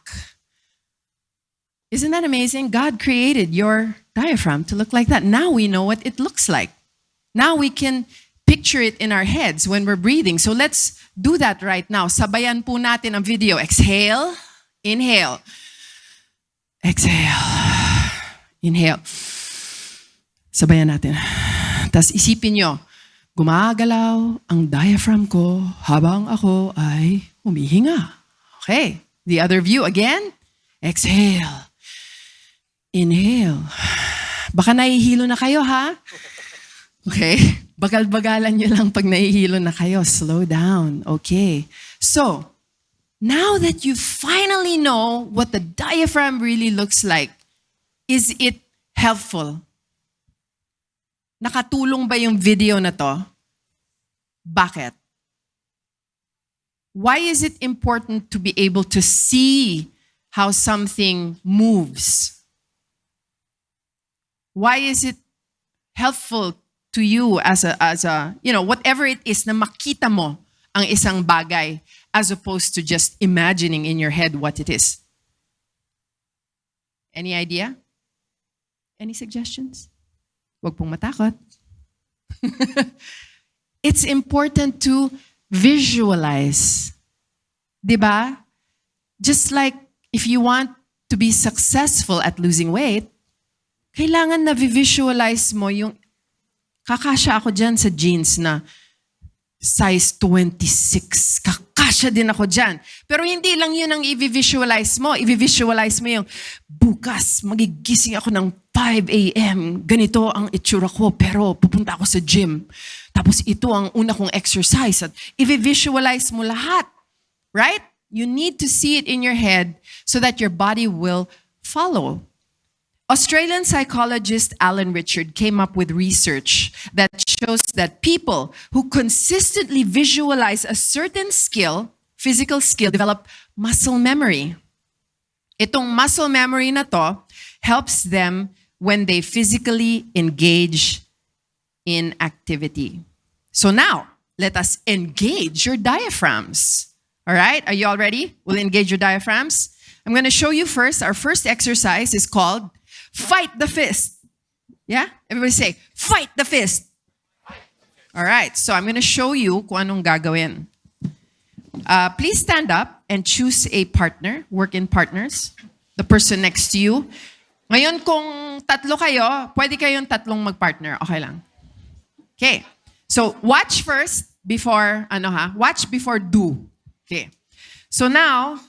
Isn't that amazing? God created your diaphragm to look like that. Now we know what it looks like. Now we can picture it in our heads when we're breathing. So let's do that right now. Sabayan po natin ang video. Exhale, inhale. Exhale. Inhale. Sabayan natin. Tapos isipin nyo, gumagalaw ang diaphragm ko habang ako ay humihinga. Okay. The other view again. Exhale. Inhale. Baka nahihilo na kayo, ha? Okay. Bagal-bagalan nyo lang pag nahihilo na kayo. Slow down. Okay. So, now that you finally know what the diaphragm really looks like, is it helpful? Nakatulong ba yung video na to? Bakit? Why is it important to be able to see how something moves? Why is it helpful to you as a whatever it is na makita mo ang isang bagay as opposed to just imagining in your head what it is? Any idea? Any suggestions? Huwag pong matakot. It's important to visualize. Diba? Just like if you want to be successful at losing weight, kailangan na visualize mo yung kakasya ako dyan sa jeans na size 26. Kakasya din ako dyan. Pero hindi lang yun ang i-visualize mo. I-visualize mo yung bukas, magigising ako ng 5 a.m. Ganito ang itsura ko, pero pupunta ako sa gym. Tapos ito ang una kong exercise. At i-visualize mo lahat. Right? You need to see it in your head so that your body will follow. Australian psychologist Alan Richard came up with research that shows that people who consistently visualize a certain skill, physical skill, develop muscle memory. Itong muscle memory na to helps them when they physically engage in activity. So now, let us engage your diaphragms. All right, are you all ready? We'll engage your diaphragms. I'm going to show you first. Our first exercise is called Fight the Fist. Yeah? Everybody say, Fight the Fist. All right, so I'm going to show you kung anong gagawin. Please stand up and choose a partner, work in partners, the person next to you. Ngayon, kung tatlo kayo, pwede kayong tatlong mag-partner. Okay lang. Okay. So, watch first before, watch before do. Okay. So now,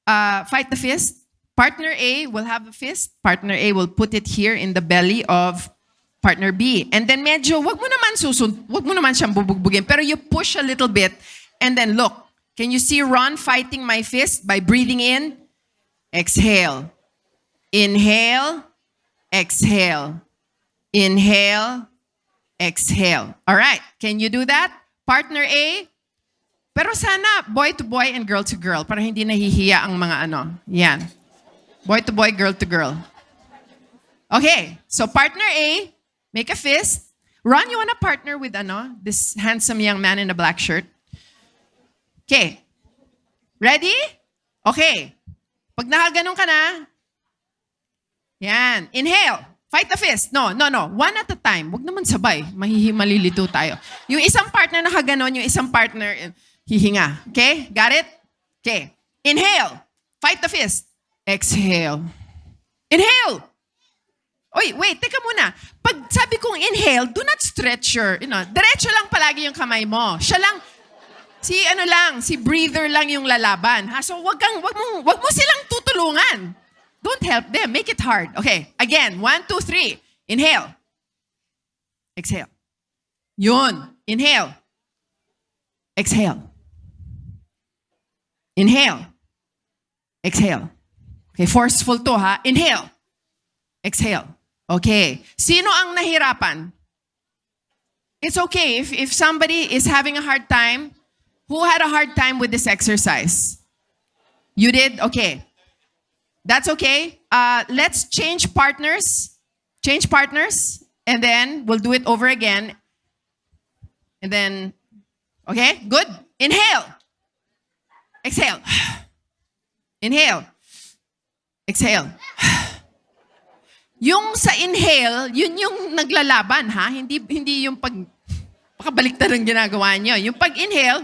fight the fist. Partner A will have a fist. Partner A will put it here in the belly of partner B. And then medyo, wag mo naman siyang bubugbugin, pero you push a little bit, and then look. Can you see Ron fighting my fist by breathing in? Exhale. Inhale. Exhale. Inhale. Exhale. All right. Can you do that? Partner A? Pero sana boy to boy and girl to girl para hindi nahihiya ang mga Yan. Boy to boy, girl to girl. Okay. So partner A, make a fist. Ron, you want to partner with this handsome young man in a black shirt? Okay. Ready? Okay. Pag nakaganon ka na, yan. Inhale. Fight the fist. No. One at a time. Huwag naman sabay. Malilito tayo. Yung isang partner nakaganon, yung isang partner hihinga. Okay? Got it? Okay. Inhale. Fight the fist. Exhale. Inhale. Oy, wait. Teka muna. Pag sabi kong inhale, do not stretch your, diretso lang palagi yung kamay mo. Siya lang, si breather lang yung lalaban. Ha? So wag mo silang tutulungan. Don't help them. Make it hard. Okay. Again. 1, 2, 3. Inhale. Exhale. Yun. Inhale. Exhale. Inhale. Exhale. Okay, forceful to ha. Inhale. Exhale. Okay. Sino ang nahirapan? It's okay if somebody is having a hard time. Who had a hard time with this exercise? You did? Okay. That's okay. Let's change partners. Change partners. And then we'll do it over again. And then, okay, good. Inhale. Exhale. Inhale. Exhale. Yung sa inhale, yun yung naglalaban, ha? Hindi yung pakabaliktad ang ginagawa niyo. Yung pag-inhale,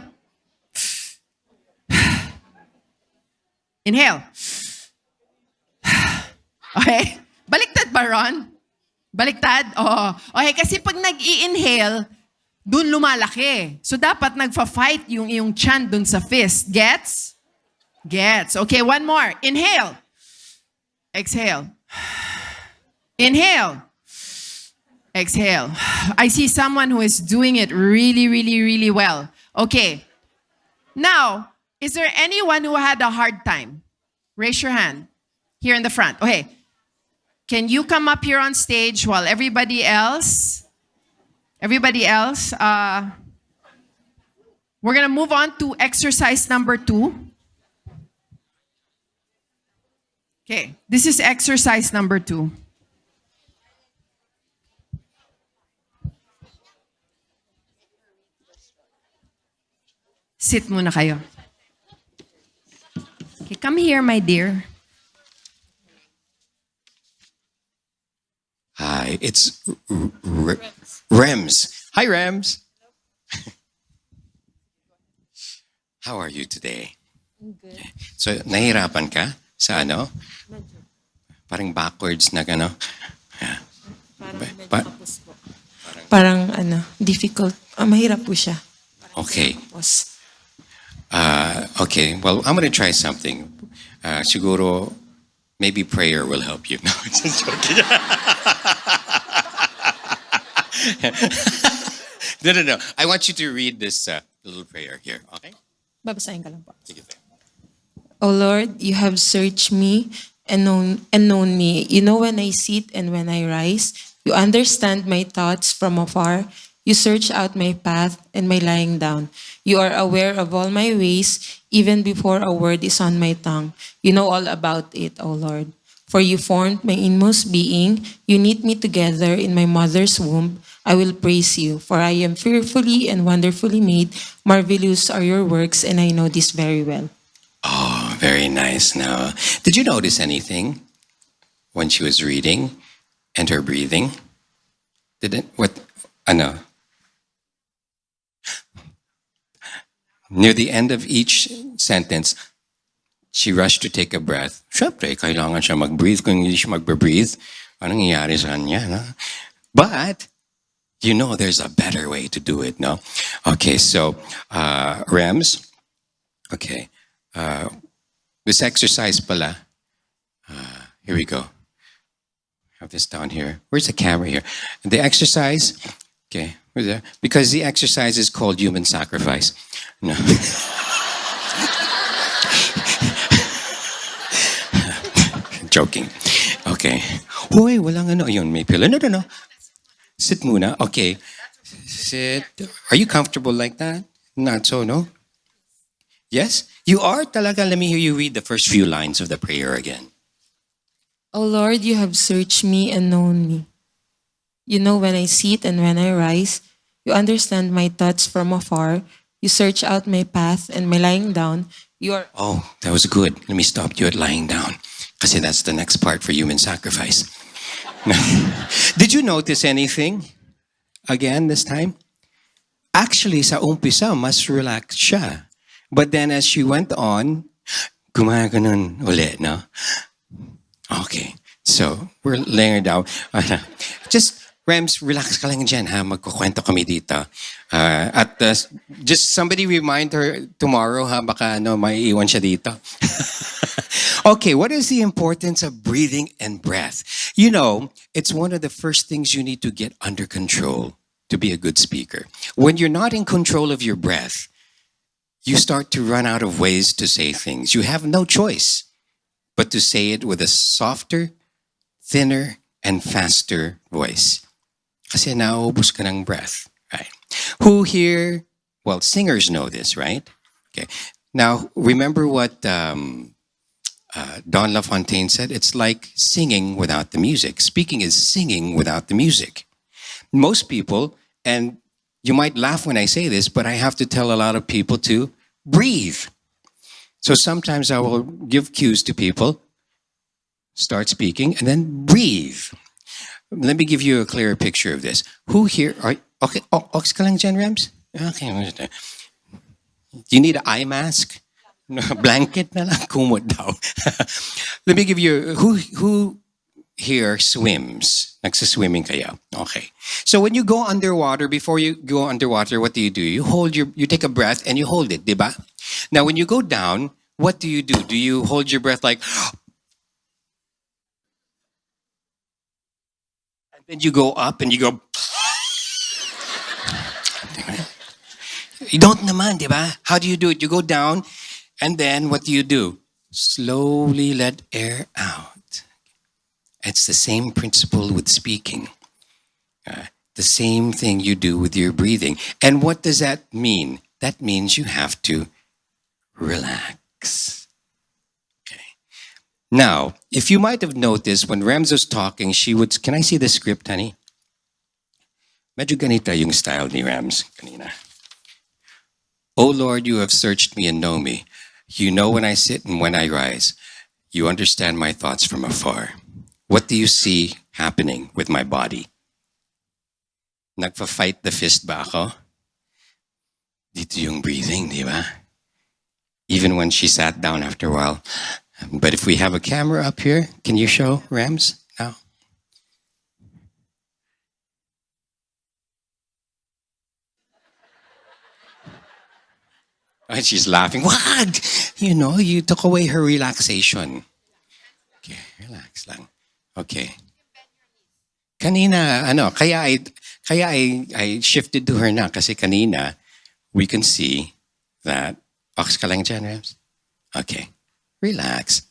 inhale. Okay? Baliktad ba, Ron? Baliktad? Oo. Okay, kasi pag nag-i-inhale, dun lumalaki. So dapat nagfa-fight yung iyong chan dun sa fist. Gets? Gets. Okay, one more. Inhale. Exhale. Inhale. Exhale. I see someone who is doing it really, really, really well. Okay. Now, is there anyone who had a hard time? Raise your hand. Here in the front. Okay. Can you come up here on stage while everybody else, we're going to move on to exercise number 2. Okay, this is exercise number 2. Sit muna kayo. Okay, come here, my dear. Hi, it's Rems. Hi, Rems. How are you today? Good. So, nahirapan ka sa ano? Parang backwards na gano? Parang difficult. Mahirap po siya. Okay. Okay, well, I'm going to try something. Siguro, maybe prayer will help you. No, just joking. No. I want you to read this little prayer here, okay? Babasahin ka lang po. O Lord, you have searched me and known me. You know when I sit and when I rise. You understand my thoughts from afar. You search out my path and my lying down. You are aware of all my ways, even before a word is on my tongue. You know all about it, O Lord. For you formed my inmost being. You knit me together in my mother's womb. I will praise you, for I am fearfully and wonderfully made. Marvelous are your works, and I know this very well. Oh, very nice. Now, did you notice anything when she was reading and her breathing? Near the end of each sentence, she rushed to take a breath. Syempre, kailangan siya mag-breathe. Kung hindi siya mag-breathe, anong nangyayari sa kanya? No? But, you know there's a better way to do it, no? Okay, so, Rems, okay. This exercise pala, here we go. Have this down here. Where's the camera here? The exercise, okay, where's that? Because the exercise is called human sacrifice. No. Joking. Okay. Hoy, walang ano. Yun, may pillow. No. Sit muna. Okay. Sit. Are you comfortable like that? Not so, no? Yes? You are talaga. Let me hear you read the first few lines of the prayer again. O Lord, you have searched me and known me. You know when I sit and when I rise. You understand my thoughts from afar. You search out my path and my lying down. You are... Oh, that was good. Let me stop you at lying down. Kasi that's the next part for human sacrifice. Did you notice anything again this time? Actually, sa umpisa, mas relaxed siya. But then as she went on, gumaganon ulit, no? Okay. So, we're laying her down. Just, Rems, relax ka lang dyan, ha? Magkukwento kami dito. Just somebody remind her tomorrow, ha? Baka maiiwan siya dito. Okay, what is the importance of breathing and breath? You know, it's one of the first things you need to get under control to be a good speaker. When you're not in control of your breath, you start to run out of ways to say things. You have no choice but to say it with a softer, thinner, and faster voice. Kasi nauubos ka ng breath, right? Who here, well, singers know this, right? Okay. Now, remember what Don LaFontaine said? It's like singing without the music. Speaking is singing without the music. Most people, and you might laugh when I say this, but I have to tell a lot of people to breathe. So sometimes I will give cues to people, start speaking, and then breathe. Let me give you a clearer picture of this. Who here are... Okay, ox ka lang dyan, Rems? Okay. Do you need an eye mask? No, blanket na lang, kumot daw. Let me give you... Who here swims. Nagsaswimming kayo. Okay. So when you go underwater, before you go underwater, what do? You take a breath and you hold it, diba? Now when you go down, what do? Do you hold your breath like, and then you go up and you go, you don't naman, diba? How do you do it? You go down and then what do? Slowly let air out. It's the same principle with speaking. The same thing you do with your breathing. And what does that mean? That means you have to relax. Okay. Now, if you might have noticed when Rams was talking, she would, can I see the script, honey? Medyo ganita yung style ni Rams kanina. Oh Lord, you have searched me and know me. You know when I sit and when I rise. You understand my thoughts from afar. What do you see happening with my body? Nagfa-fight the fist ba ako? Dito yung breathing, di ba? Even when she sat down after a while. But if we have a camera up here, can you show Rams now? And she's laughing. What? You took away her relaxation. Okay, relax lang. Okay. Kanina, kaya I shifted to her na kasi kanina we can see that. Ox ka lang dyan, Rams? Okay. Relax.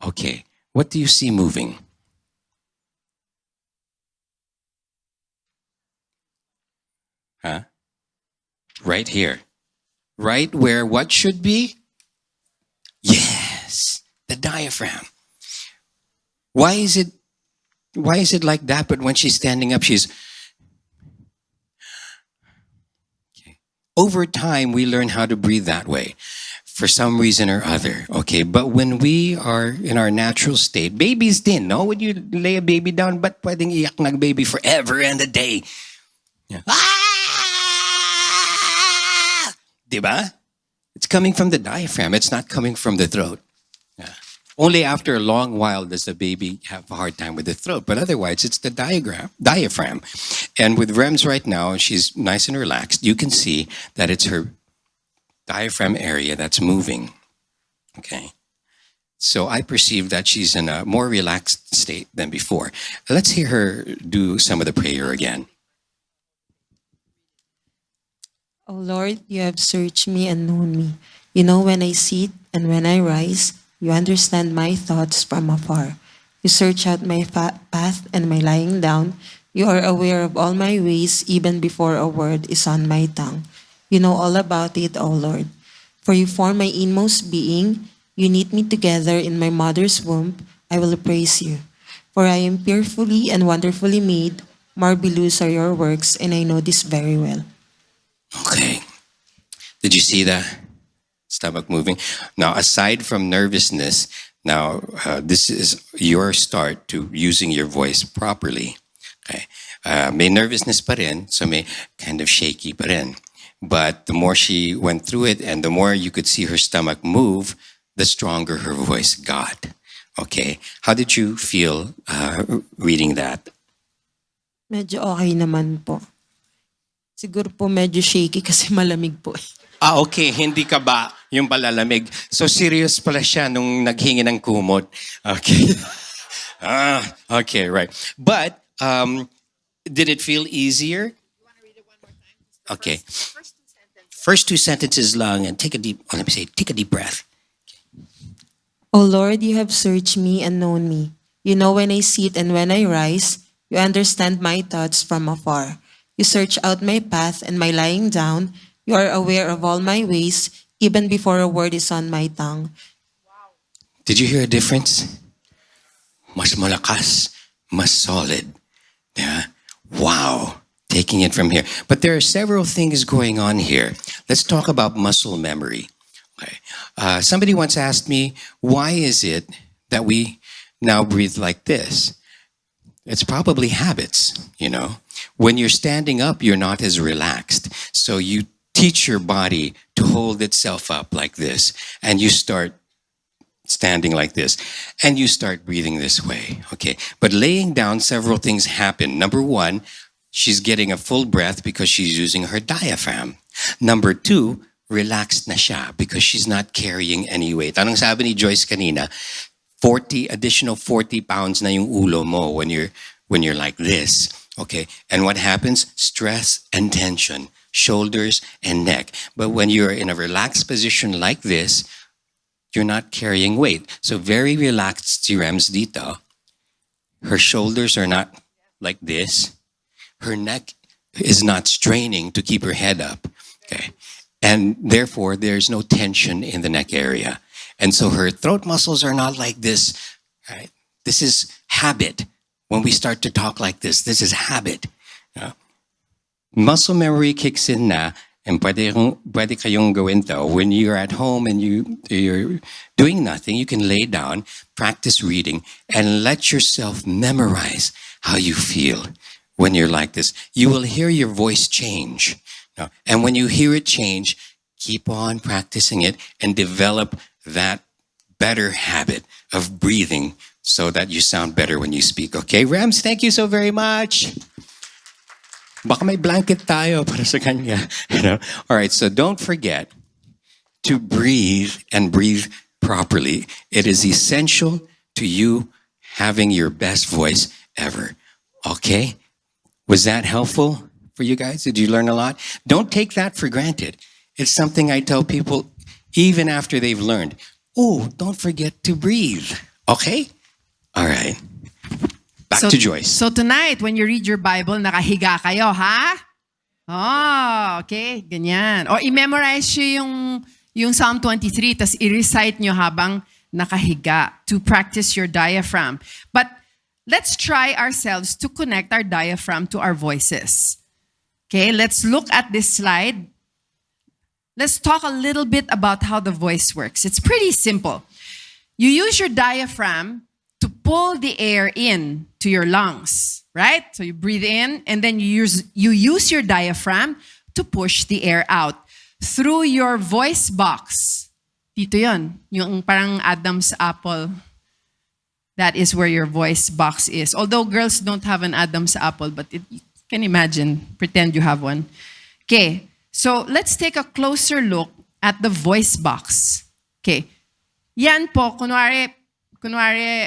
Okay. What do you see moving? Huh? Right here. Right where what should be? Yes, the diaphragm. Why is it like that? But when she's standing up, she's... Okay. Over time, we learn how to breathe that way for some reason or other. Okay, but when we are in our natural state, babies din, no? When you lay a baby down, but pwedeng iyak ng baby forever and a day. Yeah. Diba? It's coming from the diaphragm. It's not coming from the throat. Yeah. Only after a long while does the baby have a hard time with the throat. But otherwise, it's the diaphragm. And with Rems right now, she's nice and relaxed. You can see that it's her diaphragm area that's moving. Okay. So I perceive that she's in a more relaxed state than before. Let's hear her do some of the prayer again. O Lord, you have searched me and known me. You know when I sit and when I rise. You understand my thoughts from afar. You search out my path and my lying down. You are aware of all my ways even before a word is on my tongue. You know all about it, O Lord. For you form my inmost being. You knit me together in my mother's womb. I will praise you. For I am fearfully and wonderfully made. Marvelous are your works, and I know this very well. Okay. Did you see the stomach moving? Now, aside from nervousness, now this is your start to using your voice properly. Okay. May nervousness pa rin, so may kind of shaky pa rin. But the more she went through it and the more you could see her stomach move, the stronger her voice got. Okay. How did you feel reading that? Medyo okay naman po. Siguro po medyo shaky kasi malamig po. Okay. Hindi ka ba yung palalamig? So serious pala siya nung naghingi ng kumot. Okay. Okay, right. But did it feel easier? You want to read it one more time? Okay. First two sentences lang and take a deep breath. O Lord, you have searched me and known me. You know when I sit and when I rise. You understand my thoughts from afar. You search out my path and my lying down. You are aware of all my ways, even before a word is on my tongue. Did you hear a difference? Mas malakas, mas solid. Yeah? Wow. Taking it from here. But there are several things going on here. Let's talk about muscle memory. Okay. Somebody once asked me, why is it that we now breathe like this? It's probably habits, you know. When you're standing up, you're not as relaxed. So you teach your body to hold itself up like this. And you start standing like this, and you start breathing this way, okay? But laying down, several things happen. Number one, she's getting a full breath because she's using her diaphragm. Number two, relaxed na siya because she's not carrying any weight. Anong sabi ni Joyce kanina? 40 pounds na yung ulo mo when you're like this, okay? And what happens? Stress and tension, shoulders and neck. But when you're in a relaxed position like this, you're not carrying weight. So very relaxed si Rems dito. Her shoulders are not like this. Her neck is not straining to keep her head up, okay? And therefore, there's no tension in the neck area. And so her throat muscles are not like this, right? This is habit. When we start to talk like this is habit. Muscle memory kicks in na, and pwede kayong gawin to. When you're at home and you're doing nothing, you can lay down, practice reading, and let yourself memorize how you feel when you're like this. You will hear your voice change. And when you hear it change, keep on practicing it and develop that better habit of breathing so that you sound better when you speak. Okay, Rems, thank you so very much. Baka may blanket tayo para sa kanya. All right, so don't forget to breathe and breathe properly. It is essential to you having your best voice ever. Okay? Was that helpful for you guys? Did you learn a lot? Don't take that for granted. It's something I tell people even after they've learned. Oh, don't forget to breathe. Okay? All right. Back to Joyce. So tonight, when you read your Bible, nakahiga kayo, ha? Oh, okay. Ganyan. O i-memorize nyo yung Psalm 23, tas i-recite nyo habang nakahiga to practice your diaphragm. But let's try ourselves to connect our diaphragm to our voices. Okay, let's look at this slide. Let's talk a little bit about how the voice works. It's pretty simple. You use your diaphragm to pull the air in to your lungs, right? So you breathe in, and then you use your diaphragm to push the air out through your voice box. Dito yun, yung parang Adam's apple. That is where your voice box is. Although girls don't have an Adam's apple, but you can imagine, pretend you have one. Okay, so let's take a closer look at the voice box. Okay, yan po, kunwari,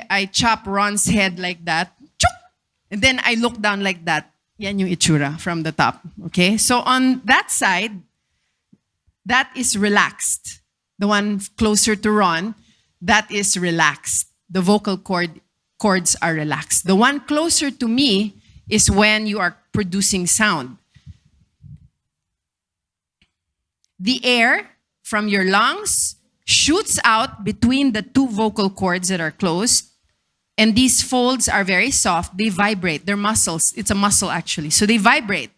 I chop Ron's head like that, and then I look down like that. Yan yung itsura from the top. Okay, so on that side, that is relaxed. The one closer to Ron, that is relaxed. The vocal cords are relaxed. The one closer to me is when you are producing sound. The air from your lungs shoots out between the two vocal cords that are closed, and these folds are very soft. They vibrate. They're muscles. It's a muscle, actually. So they vibrate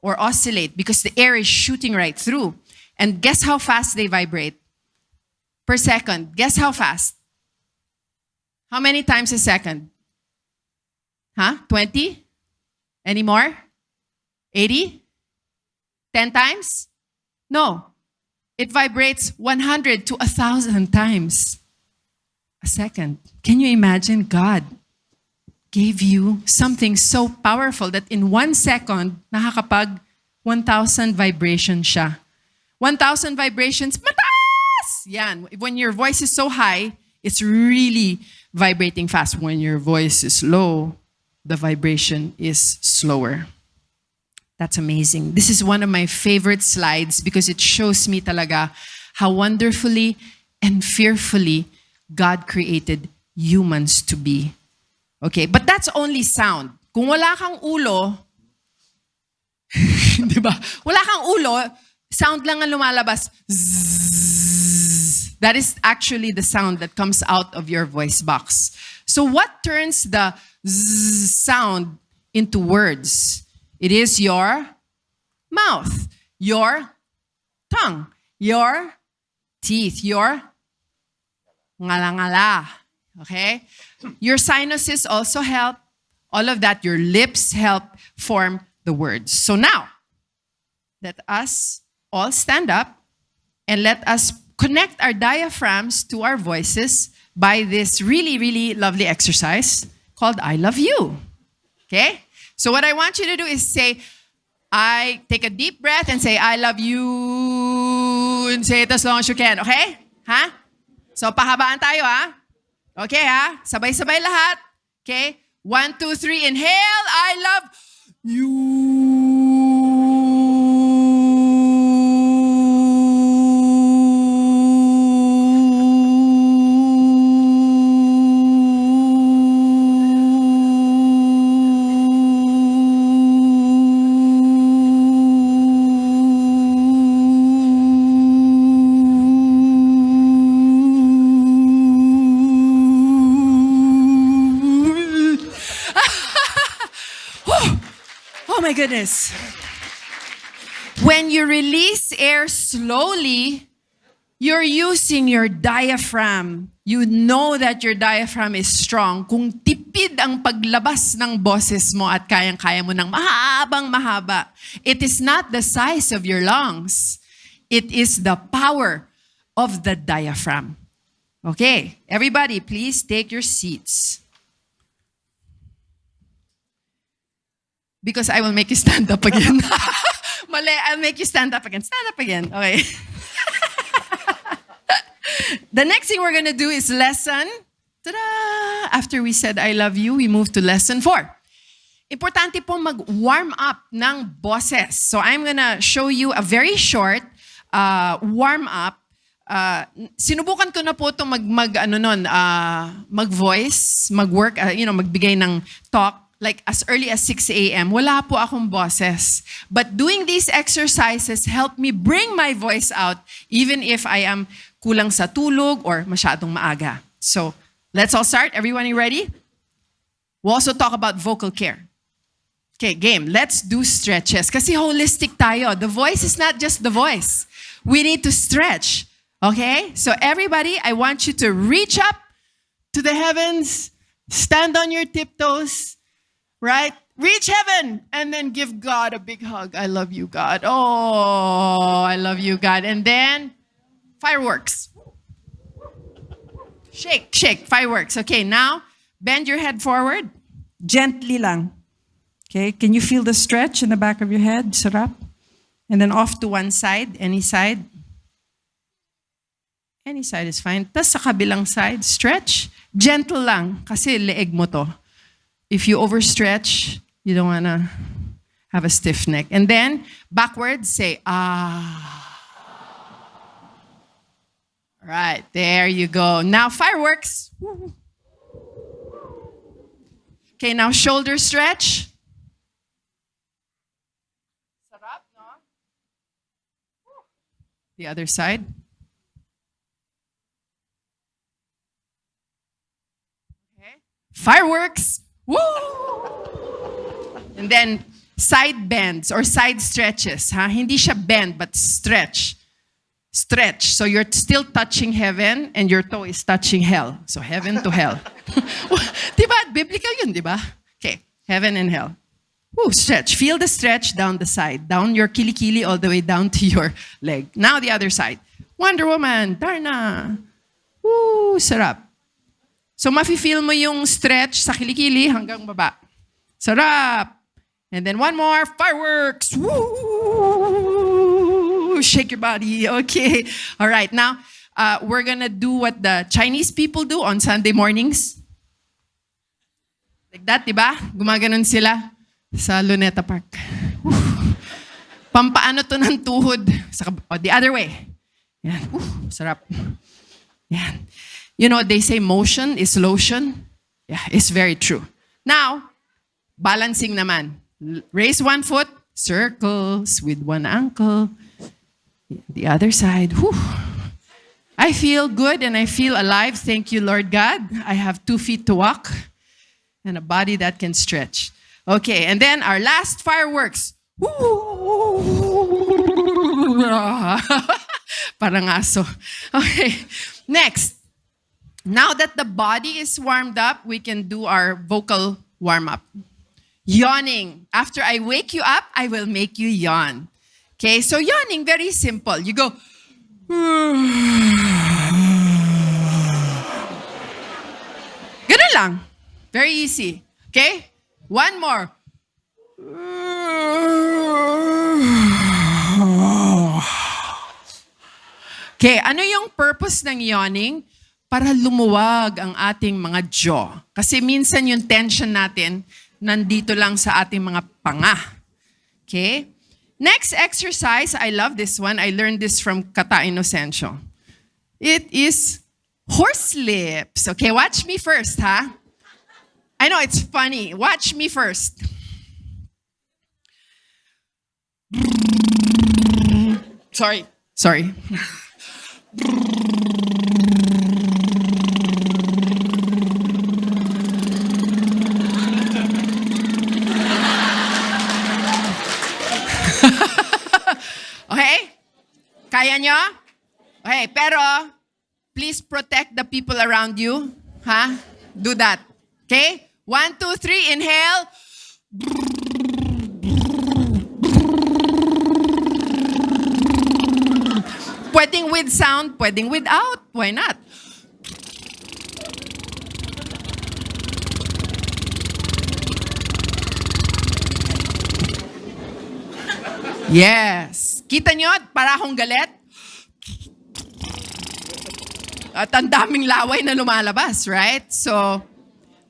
or oscillate because the air is shooting right through. And guess how fast they vibrate? Per second. Guess how fast? How many times a second? 20? Any more? 80? 10 times? No. It vibrates 100 to 1,000 times a second. Can you imagine? God gave you something so powerful that in 1 second, nakakapag 1,000 vibrations siya. 1,000 vibrations, mataas! Yan. When your voice is so high, it's really vibrating fast. When your voice is low, the vibration is slower. That's amazing. This is one of my favorite slides because it shows me talaga how wonderfully and fearfully God created humans to be. Okay, but that's only sound. Kung wala kang ulo, di ba? Wala kang ulo, sound lang ang lumalabas. Zzz. That is actually the sound that comes out of your voice box. So what turns the zzz sound into words? It is your mouth, your tongue, your teeth, your ngala-ngala. Okay? Your sinuses also help. All of that, your lips help form the words. So now, let us all stand up and let us connect our diaphragms to our voices by this really, really lovely exercise called I Love You. Okay? So what I want you to do is say, take a deep breath and say, I love you. And say it as long as you can. Okay? Ha? So pahabaan tayo, ha? Okay, ha? Sabay-sabay lahat. Okay? 1, 2, 3. Inhale. I love you. Oh my goodness. When you release air slowly, you're using your diaphragm. You know that your diaphragm is strong. Kung tipid ang paglabas ng boses mo at kayang-kaya mo ng mahabang mahaba, it is not the size of your lungs. It is the power of the diaphragm. Okay, everybody, please take your seats. Because I will make you stand up again. Mali, I'll make you stand up again. Stand up again. Okay. The next thing we're going to do is lesson. Ta-da! After we said I love you, we move to lesson 4. Importante po mag-warm up ng boses. So I'm going to show you a very short warm up. Sinubukan ko na po itong mag-voice, mag-work, magbigay ng talk. Like as early as 6 a.m., wala po akong boses. But doing these exercises help me bring my voice out even if I am kulang sa tulog or masyadong maaga. So let's all start. Everyone, you ready? We'll also talk about vocal care. Okay, game. Let's do stretches. Kasi holistic tayo. The voice is not just the voice. We need to stretch. Okay? So everybody, I want you to reach up to the heavens, stand on your tiptoes, right? Reach heaven and then give God a big hug. I love you, God. Oh, I love you, God. And then fireworks. Shake, shake, fireworks. Okay, now bend your head forward. Gently lang. Okay, can you feel the stretch in the back of your head? Sarap. And then off to one side, any side. Any side is fine. Tas sa kabilang side, stretch. Gentle lang, kasi leeg mo to. If you overstretch, you don't want to have a stiff neck. And then, backwards, say, ah. Right, there you go. Now, fireworks. Okay, now shoulder stretch. Sarap, no? The other side. Okay. Fireworks. Woo! And then side bends or side stretches. Ha? Hindi siya bend, but stretch. Stretch. So you're still touching heaven and your toe is touching hell. So heaven to hell. Diba? Biblical yun, diba? Okay. Heaven and hell. Woo, stretch. Feel the stretch down the side. Down your kilikili all the way down to your leg. Now the other side. Wonder Woman. Darna. Woo, sarap. So mafe-feel mo yung stretch sa kilikili hanggang baba. Sarap. And then one more. Fireworks. Woo! Shake your body. Okay. All right. Now, we're going to do what the Chinese people do on Sunday mornings. Like that, diba? Gumaganon sila sa Luneta Park. Woo. Pampaano to ng tuhod. The other way. Yan. Woo. Sarap. Yan. You know, they say motion is lotion. Yeah, it's very true. Now, balancing naman. Raise one foot, circles with one ankle. The other side. Whew. I feel good and I feel alive. Thank you, Lord God. I have 2 feet to walk and a body that can stretch. Okay, and then our last fireworks. Parang aso. Okay, next. Now that the body is warmed up, we can do our vocal warm-up. Yawning. After I wake you up, I will make you yawn. Okay, so yawning, very simple. You go, Ganun lang. Very easy. Okay? One more. Okay, ano yung purpose ng yawning? Para lumuwag ang ating mga jaw. Kasi minsan yung tension natin nandito lang sa ating mga panga. Okay? Next exercise, I love this one. I learned this from Kata Inocencio. It is horse lips. Okay, watch me first, ha? I know it's funny. Watch me first. Sorry. Okay? Kaya nyo? Okay, pero please protect the people around you. Ha? Do that. Okay? 1, 2, 3, inhale. Pwedeng with sound, pwedeng without. Why not? Yes. Kita nyo? Para akong galit. At ang daming laway na lumalabas, right? So,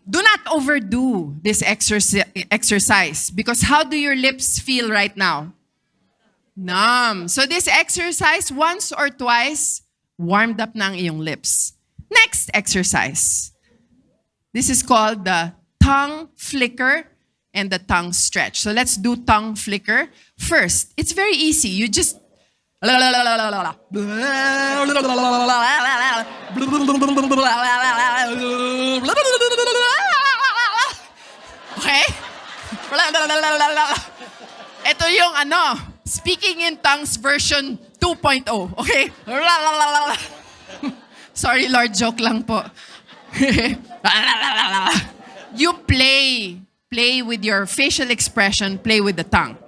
do not overdo this exercise because how do your lips feel right now? Numb. So this exercise, once or twice, warmed up na ang iyong lips. Next exercise. This is called the tongue flicker and the tongue stretch. So let's do tongue flicker. First, it's very easy. You just... Okay? Ito yung speaking in tongues version 2.0. Okay? Sorry, Lord, joke lang po. You play with your facial expression, play with the tongue.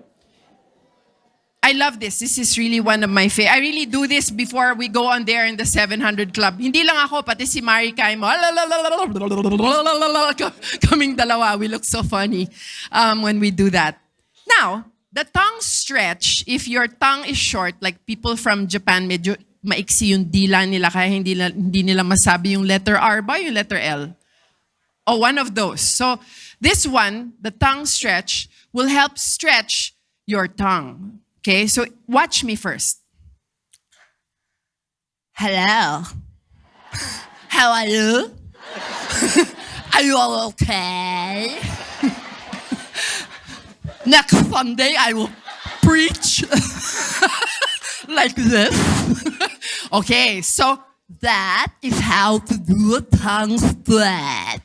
I love this. This is really one of my favorite. I really do this before we go on there in the 700 Club. Hindi lang ako, pati si Mari Kaimo. Kaming dalawa. We look so funny when we do that. Now, the tongue stretch, if your tongue is short, like people from Japan, medyo maiksi yung dila nila, kaya hindi nila masabi yung letter R ba, yung letter L? Oh, one of those. So, this one, the tongue stretch, will help stretch your tongue. Okay, so watch me first. Hello. How are you? Are you all okay? Next Sunday, I will preach like this. Okay, so that is how to do a tongue stretch.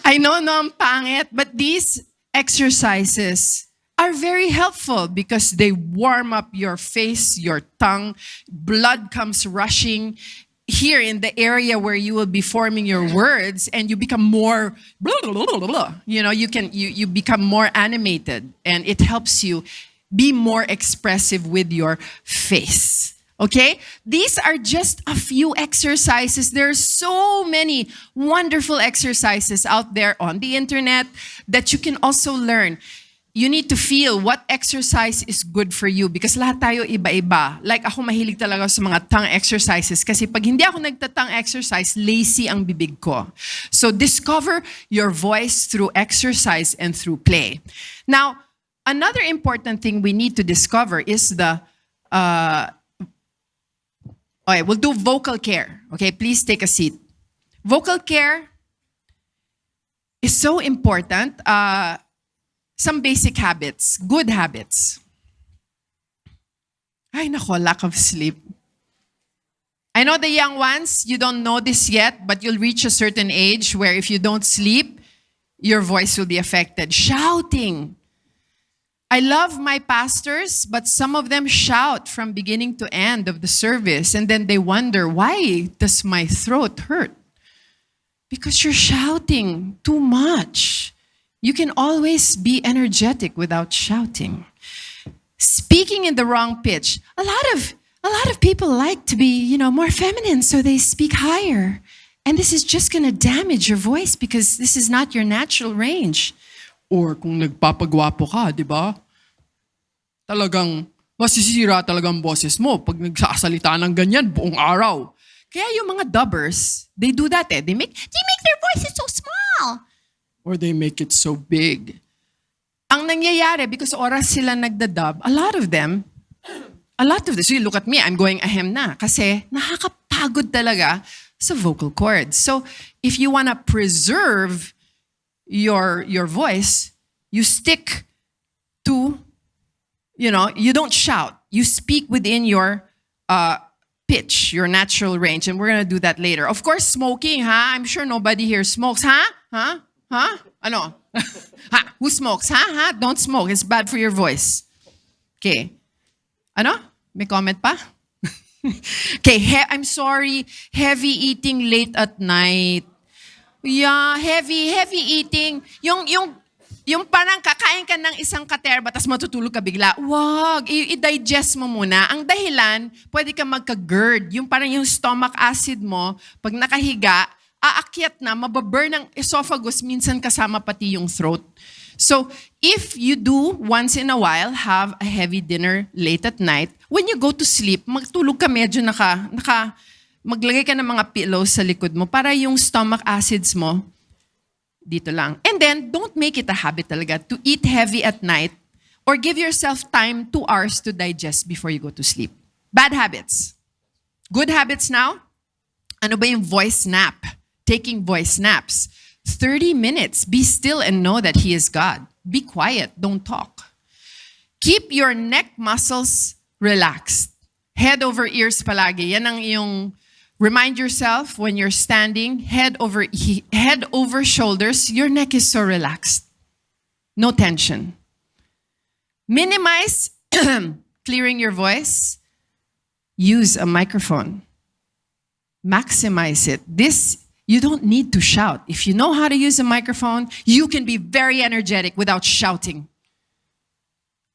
I know, no, ang pangit, but these exercises are very helpful because they warm up your face, your tongue. Blood comes rushing here in the area where you will be forming your words, and you become more you become more animated, and it helps you be more expressive with your face. Okay? These are just a few exercises. There are so many wonderful exercises out there on the internet that you can also learn. You need to feel what exercise is good for you because lahat tayo iba-iba. Like ako mahilig talaga sa mga tongue exercises kasi pag hindi ako nagta-tongue exercise, lazy ang bibig ko. So discover your voice through exercise and through play. Now, another important thing we need to discover is the okay, we'll do vocal care. Okay, please take a seat. Vocal care is so important. Some basic habits, good habits. Ay nako, lack of sleep. I know the young ones, you don't know this yet, but you'll reach a certain age where if you don't sleep, your voice will be affected. Shouting. I love my pastors, but some of them shout from beginning to end of the service, and then they wonder, why does my throat hurt? Because you're shouting too much. You can always be energetic without shouting. Speaking in the wrong pitch. A lot of people like to be, more feminine, so they speak higher. And this is just gonna damage your voice because this is not your natural range. Or kung nagpapagwapo ka, di ba? Talagang masisira talagang boses mo pag nagsasalita ng ganyan buong araw. Kaya yung mga dubbers, they do that eh. They make their voices so small. Or they make it so big. Ang nangyayari, because oras sila nagdadub, a lot of them, so you look at me, I'm going ahem na. Kasi nakakapagod talaga sa vocal cords. So if you wanna preserve your voice, you stick to, you don't shout. You speak within your pitch, your natural range. And we're gonna do that later. Of course, smoking, ha? I'm sure nobody here smokes, ha? Huh? Ano? Ha? Who smokes? Ha? Don't smoke. It's bad for your voice. Okay. Ano? May comment pa? Okay, I'm sorry. Heavy eating late at night. Yeah, heavy eating. Yung parang kakain ka ng isang katerba tapos matutulog ka bigla. Wag, i-digest mo muna. Ang dahilan, pwede ka magka-GERD. Yung parang yung stomach acid mo, pag nakahiga, aakyat na, mababurn ng esophagus, minsan kasama pati yung throat. So, if you do, once in a while, have a heavy dinner late at night, when you go to sleep, magtulog ka medyo maglagay ka ng mga pillows sa likod mo para yung stomach acids mo, dito lang. And then, don't make it a habit talaga to eat heavy at night or give yourself time 2 hours to digest before you go to sleep. Bad habits. Good habits now? Ano ba yung voice nap? Taking voice naps. 30 minutes. Be still and know that He is God. Be quiet. Don't talk. Keep your neck muscles relaxed. Head over ears palagi. Yan ang iyong remind yourself when you're standing, head over shoulders. Your neck is so relaxed. No tension. Minimize clearing your voice. Use a microphone. Maximize it. You don't need to shout. If you know how to use a microphone, you can be very energetic without shouting.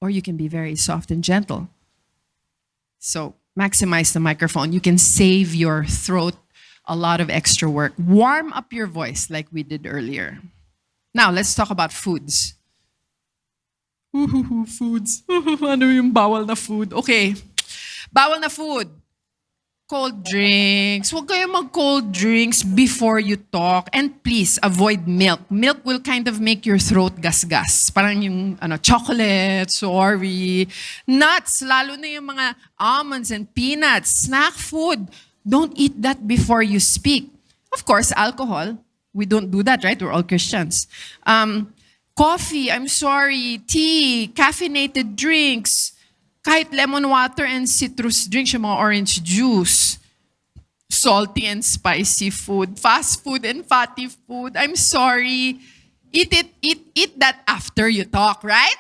Or you can be very soft and gentle. So maximize the microphone. You can save your throat a lot of extra work. Warm up your voice like we did earlier. Now, let's talk about foods. Foods. Ano yung bawal na food? Okay. Bawal na food. Cold drinks. Huwag kayo mag-cold drinks before you talk. And please, avoid milk. Milk will kind of make your throat gas-gas. Parang yung chocolate, sorry. Nuts, lalo na yung mga almonds and peanuts. Snack food. Don't eat that before you speak. Of course, alcohol. We don't do that, right? We're all Christians. Coffee, I'm sorry. Tea, caffeinated drinks. Kahit lemon water and citrus drinks, yung mga orange juice, salty and spicy food, fast food and fatty food. I'm sorry. Eat that after you talk, right?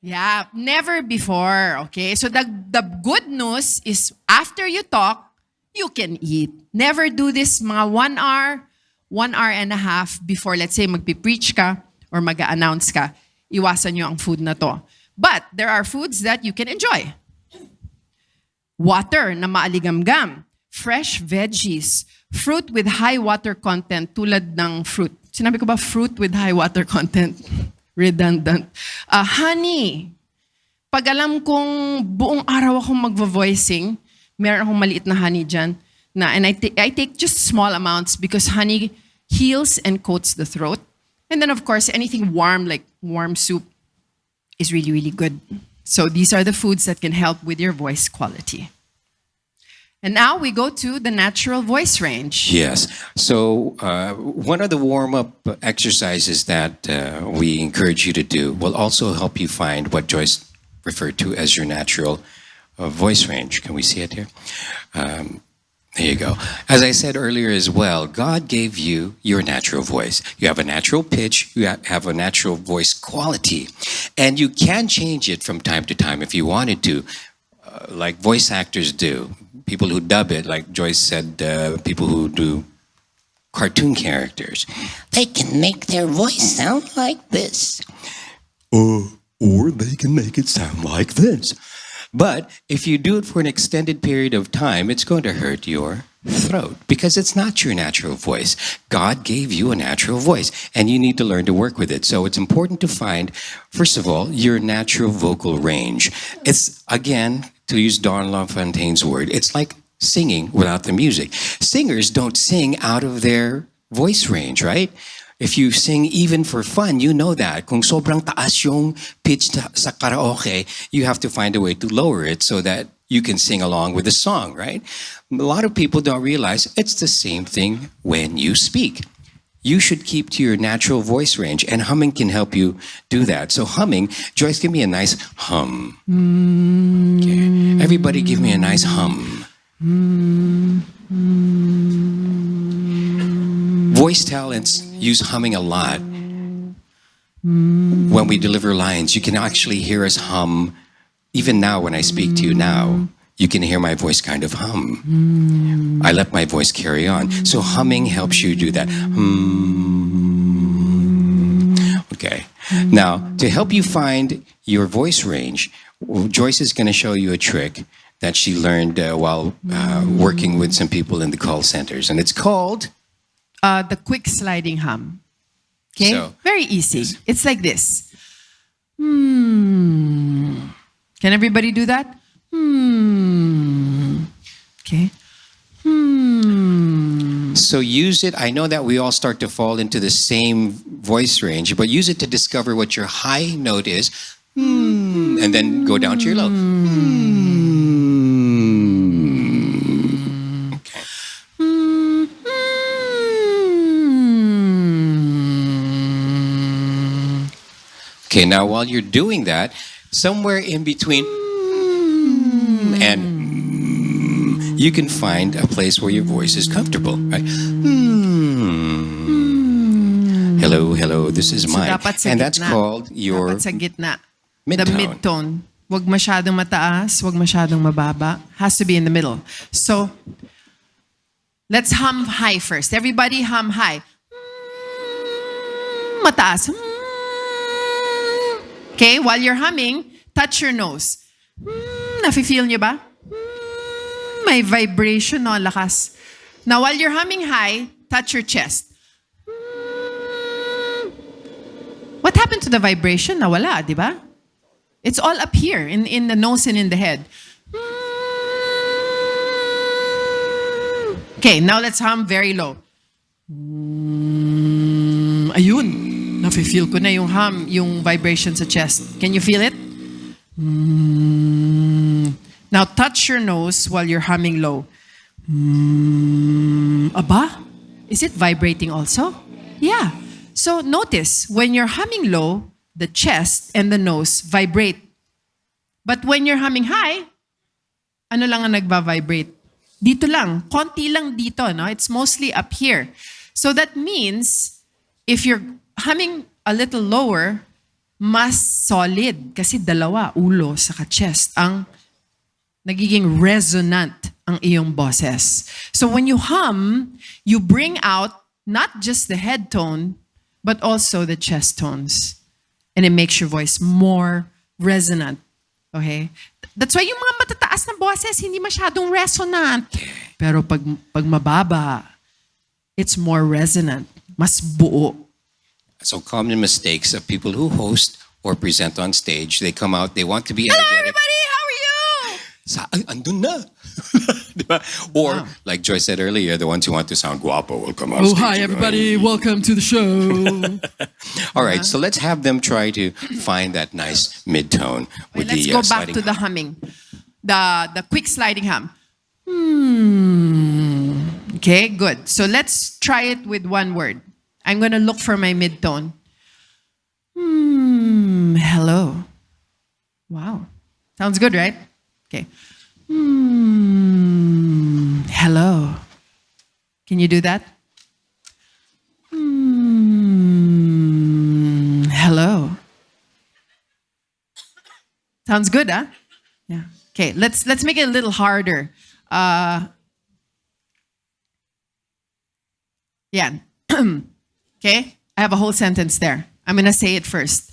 Yeah, never before, okay? So the good news is after you talk, you can eat. Never do this mga 1 hour and a half before, let's say, magpipreach ka or mag-announce ka. Iwasan nyo ang food na to. But there are foods that you can enjoy. Water na maaligamgam. Fresh veggies. Fruit with high water content tulad ng fruit. Sinabi ko ba fruit with high water content? Redundant. Honey. Pag alam kong buong araw akong magvo-voicing, meron akong maliit na honey dyan. And I take just small amounts because honey heals and coats the throat. And then of course, anything warm like warm soup is really, really good. So these are the foods that can help with your voice quality. And now we go to the natural voice range. Yes. So one of the warm-up exercises that we encourage you to do will also help you find what Joyce referred to as your natural voice range. Can we see it here? There you go. As I said earlier as well, God gave you your natural voice. You have a natural pitch, you have a natural voice quality, and you can change it from time to time if you wanted to, like voice actors do. People who dub it, like Joyce said, people who do cartoon characters. They can make their voice sound like this. Oh, or they can make it sound like this. But if you do it for an extended period of time, it's going to hurt your throat because it's not your natural voice. God gave you a natural voice and you need to learn to work with it. So it's important to find, first of all, your natural vocal range. It's, again, to use Don LaFontaine's word, it's like singing without the music. Singers don't sing out of their voice range, right? If you sing even for fun, you know that. Kung sobrang taas yung pitch sa karaoke, you have to find a way to lower it so that you can sing along with the song, right? A lot of people don't realize it's the same thing when you speak. You should keep to your natural voice range, and humming can help you do that. So humming, Joyce, give me a nice hum. Okay. Everybody give me a nice hum. Voice talents use humming a lot. When we deliver lines, you can actually hear us hum. Even now, when I speak to you now, you can hear my voice kind of hum. I let my voice carry on. So humming helps you do that. Okay. Now, to help you find your voice range, Joyce is going to show you a trick that she learned while working with some people in the call centers. And it's called... the quick sliding hum. Okay? So, very easy. It's like this. Can everybody do that? Okay. So use it. I know that we all start to fall into the same voice range, but use it to discover what your high note is. And then go down to your low. Okay, now while you're doing that, somewhere in between and you can find a place where your voice is comfortable, right? Hello, hello, this is mine. Dapat sa And that's gitna. called your Dapat sa gitna. mid-tone. The mid-tone. Wag masyadong mataas, wag masyadong mababa. Has to be in the middle. So, let's hum high first. Everybody hum high. Mataas. Okay, while you're humming, touch your nose. Nafe-feel nyo ba? May vibration, no? Lakas. Now, while you're humming high, touch your chest. What happened to the vibration? Nawala, di ba? It's all up here, in the nose and in the head. Okay, now let's hum very low. Ayun. Nafe-feel ko na yung hum, yung vibration sa chest. Can you feel it? Now touch your nose while you're humming low. Aba? Is it vibrating also? Yeah. So notice, when you're humming low, the chest and the nose vibrate. But when you're humming high, ano lang ang nagba-vibrate? Dito lang. Konti lang dito, no? It's mostly up here. So that means, if you're humming a little lower, mas solid. Kasi dalawa, ulo saka chest, ang nagiging resonant ang iyong boses. So when you hum, you bring out not just the head tone, but also the chest tones. And it makes your voice more resonant. Okay? That's why yung mga matataas na boses, hindi masyadong resonant. Pero pag mababa, it's more resonant. Mas buo. So common mistakes of people who host or present on stage, they come out, they want to be Hello, energetic. everybody! How are you? Ay, andun na. Diba? Or, like Joyce said earlier, the ones who want to sound guapo will come out. Oh, hi, everybody. Welcome to the show. All right, so let's have them try to find that nice mid-tone with Let's the go back sliding to the hum. humming. The quick sliding hum. Okay, good. So let's try it with one word. I'm going to look for my mid-tone. Hello. Wow. Sounds good, right? Okay. Hello. Can you do that? Hello. Sounds good, huh? Yeah. Okay, let's make it a little harder. Yeah. Okay? I have a whole sentence there. I'm going to say it first.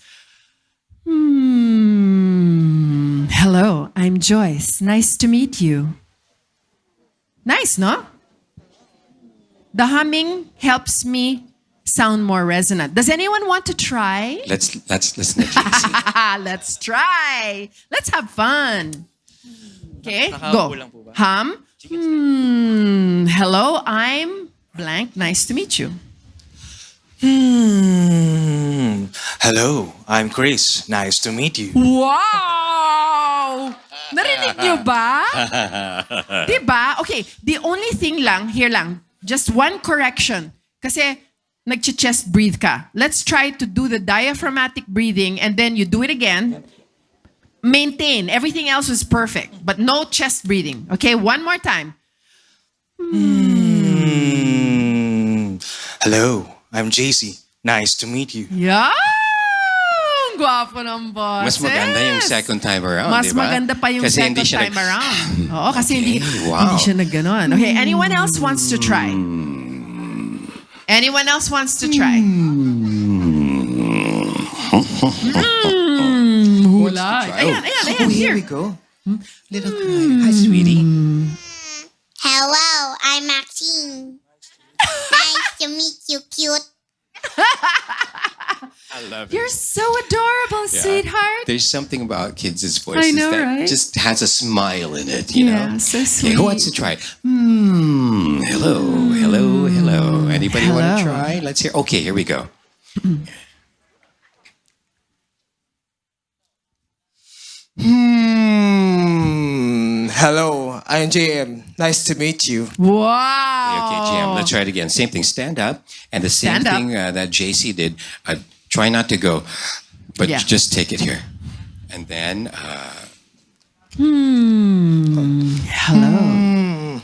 Hello, I'm Joyce. Nice to meet you. Nice, no? The humming helps me sound more resonant. Does anyone want to try? Let's listen to JC. Let's try. Let's have fun. Okay, go. Hum. Hello, I'm blank. Nice to meet you. Hello, I'm Chris. Nice to meet you. Wow! Narinig niyo ba? Diba? Okay, the only thing lang, here lang, just one correction. Kasi nag-chest breathe ka. Let's try to do the diaphragmatic breathing and then you do it again. Maintain. Everything else was perfect, but no chest breathing. Okay, one more time. Hello, I'm JC. Nice to meet you. Yeah! Gwapo ng boses. Mas maganda yung second time around, Mas diba? maganda pa yung Kasi second hindi siya time around. Oo, kasi hindi wow. siya nagganon. Okay, anyone else wants to try? Anyone else wants to try? Wala. Ayan, here we go. Little cry. Hi, sweetie. Hello, I'm Maxine. Nice to meet you, cute. I love it. You're so adorable, Yeah. sweetheart. There's something about kids' voices know, that right? just has a smile in it, you know? Yeah, so Okay, sweet. who wants to try? Hello. Anybody want to Hello. try? Let's hear. Okay, here we go. Hello, I'm JM. Nice to meet you. Wow. Okay, Jam, let's try it again. Same thing, stand up. And the same Stand up. thing that JC did. Try not to go, but Yeah. just take it here. And then, Hello.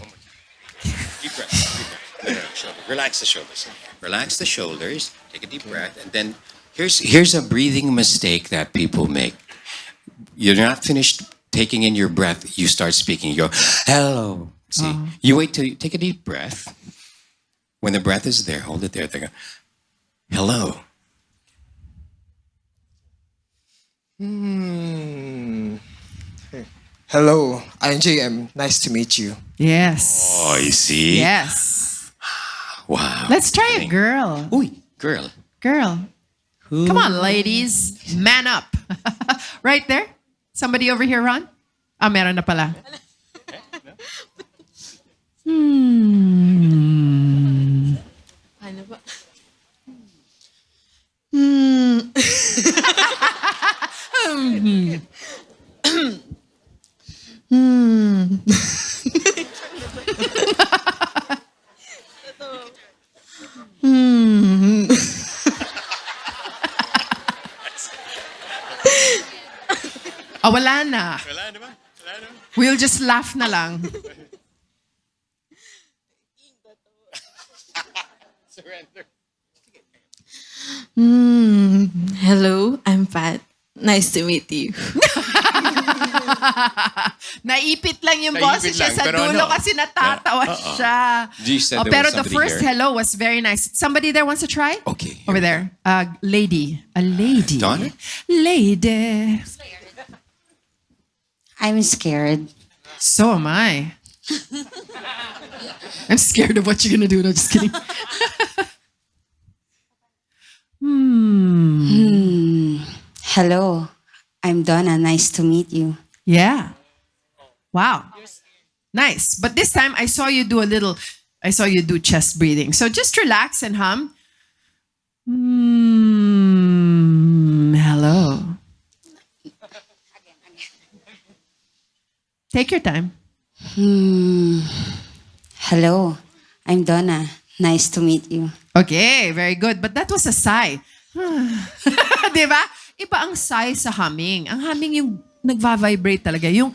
deep breath. Relax the shoulders. Relax the shoulders. Take a deep breath. And then here's a breathing mistake that people make. You're not finished taking in your breath. You start speaking. You go, hello. See, you wait till you take a deep breath. When the breath is there, hold it there. They go, hello. Hello, I'm JM. Nice to meet you. Yes. Oh, you see? Yes. Wow. Let's try a girl. Uy, girl. Girl. Come on, ladies. Man up. Right there. Somebody over here, Ron? Ah, meron na pala. Ano ba? Ah, wala na. We'll just laugh na lang. Hello, I'm Pat. Nice to meet you. Naipit lang yung Naipit boses siya lang, sa pero dulo ano? kasi natatawa siya. G said there Pero was the somebody first here. hello was very nice. Somebody there wants to try? Okay. Over there. Lady. A lady. Donna? Lady. I'm scared. So am I. I'm scared of what you're gonna do. No, just kidding. Hello, I'm Donna. Nice to meet you. Yeah. Wow. Nice. But this time I saw you do chest breathing. So just relax and hum. Hello. Take your time. Hello, I'm Donna. Nice to meet you. Okay, very good. But that was a sigh. Diba? Iba ang sigh sa humming. Ang humming yung nagva-vibrate talaga. Yung,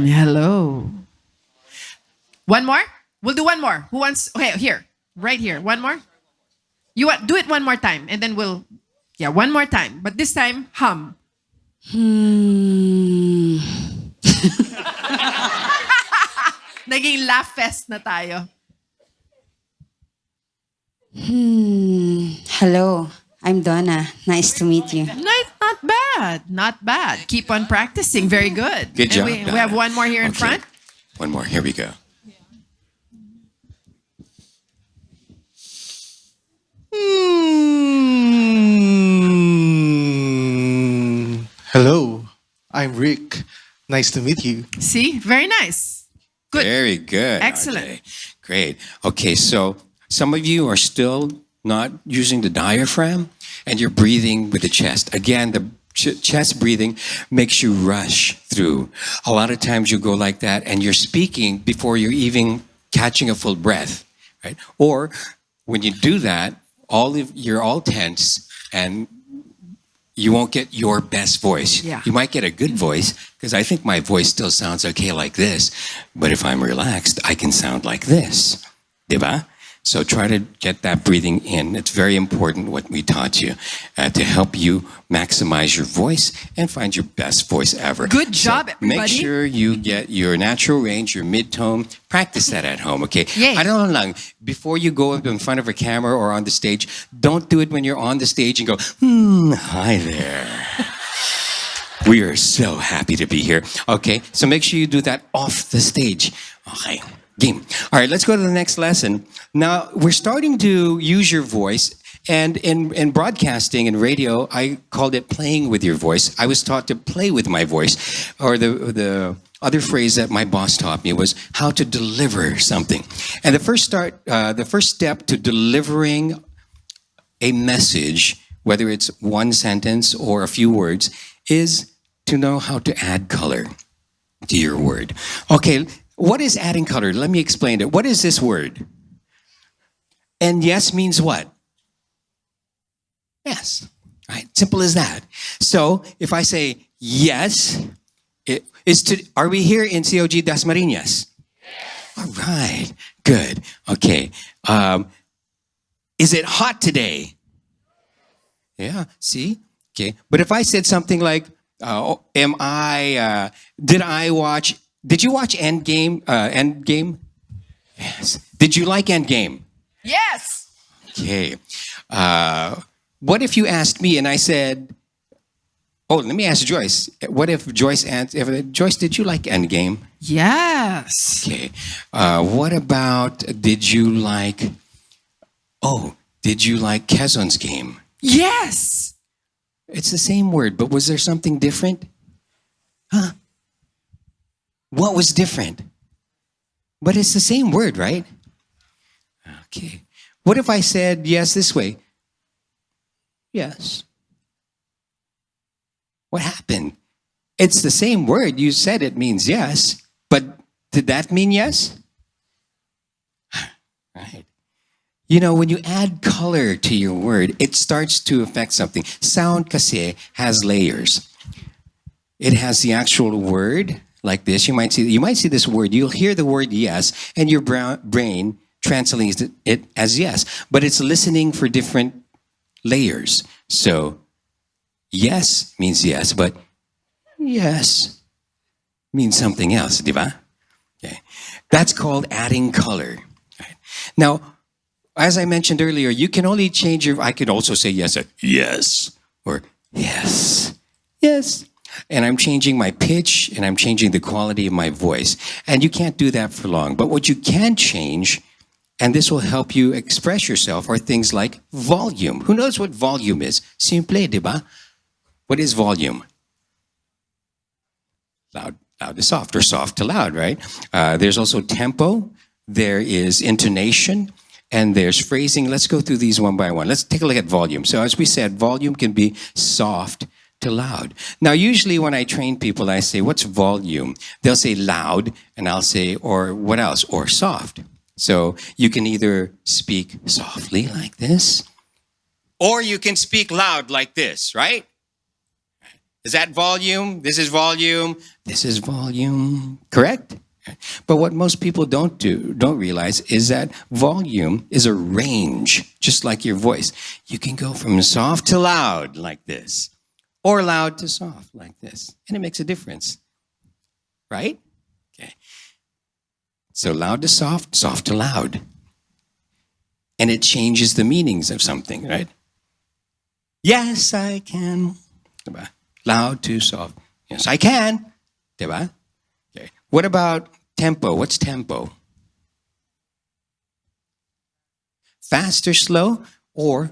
hello. One more? We'll do one more. Who wants, okay, here. Right here. One more? Do it one more time. And then one more time. But this time, hum. Naging laugh fest na tayo. Hello, I'm Donna. Nice to meet you. Not bad. Not bad. Keep on practicing. Very good. Good job, We Donna. have one more here in Okay. front. One more. Here we go. Hello, I'm Rick. Nice to meet you. See? Very nice. Good. Very good. Excellent. RJ. Great. Okay, so some of you are still not using the diaphragm and you're breathing with the chest. Again, the chest breathing makes you rush through. A lot of times you go like that and you're speaking before you're even catching a full breath, right? Or when you do that, you're all tense and you won't get your best voice. Yeah. You might get a good voice because I think my voice still sounds okay like this. But if I'm relaxed, I can sound like this. Diba? So try to get that breathing in. It's very important what we taught you to help you maximize your voice and find your best voice ever. Good job, So everybody. Make sure you get your natural range, your mid-tone. Practice that at home, okay? Yay. Ano lang, before you go up in front of a camera or on the stage, don't do it when you're on the stage and go, hi there. We are so happy to be here. Okay, so make sure you do that off the stage. Okay, game. All right, let's go to the next lesson. Now, we're starting to use your voice. And in broadcasting and radio, I called it playing with your voice. I was taught to play with my voice. Or the other phrase that my boss taught me was how to deliver something. And the first step to delivering a message, whether it's one sentence or a few words, is to know how to add color to your word. Okay, what is adding color? Let me explain it. What is this word? And yes means what? Yes. Right? Simple as that. So if I say yes, are we here in COG Dasmariñas? Yes. All right. Good. Okay. Is it hot today? Yeah. See? Okay. But if I said something like, did you watch Endgame? Endgame? Yes. Did you like Endgame? Yes. Okay. What if you asked me and I said, let me ask Joyce. What if Joyce Joyce, did you like Endgame? Yes. Okay. What about, did you like Quezon's game? Yes. It's the same word, but was there something different? Huh? What was different? But it's the same word, right? Okay. What if I said yes this way? Yes. What happened? It's the same word. You said it means yes, but did that mean yes? Right. You know, when you add color to your word, it starts to affect something. Sound kasi has layers. It has the actual word like this. You might see this word. You'll hear the word yes, and your brain translates it as yes, but it's listening for different layers. So yes means yes, but yes means something else, diba? Okay. That's called adding color. Right. Now, as I mentioned earlier, you can only change I could also say yes, yes, or yes, yes. And I'm changing my pitch and I'm changing the quality of my voice. And you can't do that for long. But what you can change, and this will help you express yourself, are things like volume. Who knows what volume is? Simple, diba? What is volume? Loud to soft, or soft to loud, right? There's also tempo. There is intonation. And there's phrasing. Let's go through these one by one. Let's take a look at volume. So as we said, volume can be soft to loud. Now, usually when I train people, I say, what's volume? They'll say loud, and I'll say, or what else? Or soft. So you can either speak softly like this, or you can speak loud like this, right? Is that volume? This is volume. This is volume. Correct? But what most people don't realize is that volume is a range, just like your voice. You can go from soft to loud like this, or loud to soft like this. And it makes a difference, right? Okay. So loud to soft, soft to loud. And it changes the meanings of something, right? Yes, I can. Diba? Loud to soft. Yes, I can. Diba? Okay. What about tempo? What's tempo? Fast or slow, or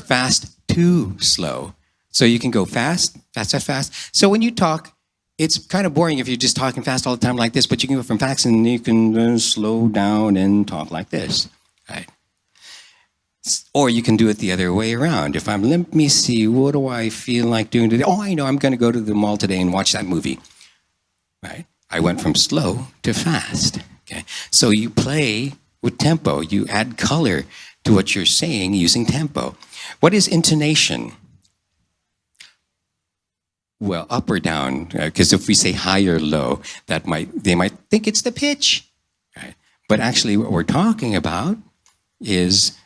fast to slow. So you can go fast, fast. So when you talk, it's kind of boring if you're just talking fast all the time like this, but you can go from fast and you can slow down and talk like this, right? Or you can do it the other way around. If let me see, what do I feel like doing today? Oh, I know, I'm going to go to the mall today and watch that movie, right? I went from slow to fast, okay? So you play with tempo. You add color to what you're saying using tempo. What is intonation? Well, up or down, because if we say high or low, they might think it's the pitch, right? But actually what we're talking about is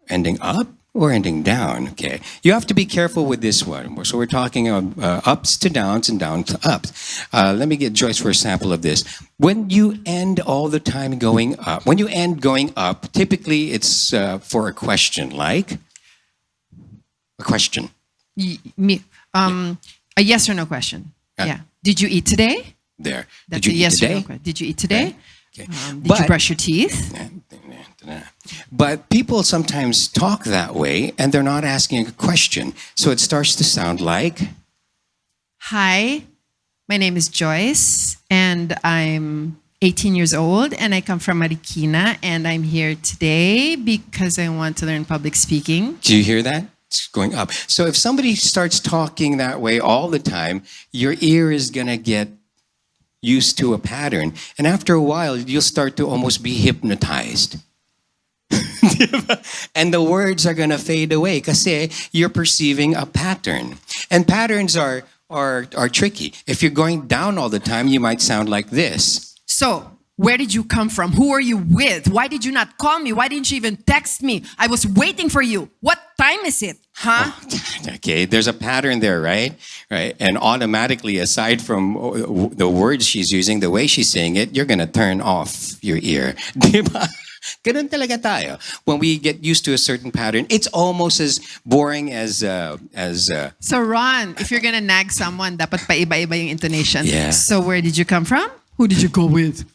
ending up or ending down, okay? You have to be careful with this one. So we're talking of ups to downs and downs to ups. Let me get Joyce for a sample of this. When you end all the time going up, when you end going up, typically it's for a question, like a question. A yes or no question. Yeah. Did you eat today? There. That's Did you a yes eat today? or no question. Did you eat today? Okay. Did you brush your teeth? But people sometimes talk that way and they're not asking a question. So it starts to sound like, hi, my name is Joyce and I'm 18 years old and I come from Marikina and I'm here today because I want to learn public speaking. do you hear that? It's going up. So if somebody starts talking that way all the time, your ear is going to get used to a pattern. And after a while, you'll start to almost be hypnotized. And the words are going to fade away because you're perceiving a pattern. And patterns are tricky. If you're going down all the time, you might sound like this. So, where did you come from? Who are you with? Why did you not call me? Why didn't you even text me? I was waiting for you. What time is it? Huh? Okay, there's a pattern there, right? Right. And automatically, aside from the words she's using, the way she's saying it, you're going to turn off your ear. Diba? Ganun talaga tayo. When we get used to a certain pattern, it's almost as boring as So Ron, if you're gonna nag someone, dapat paiba-iba yung intonation. Yeah. So where did you come from? Who did you go with?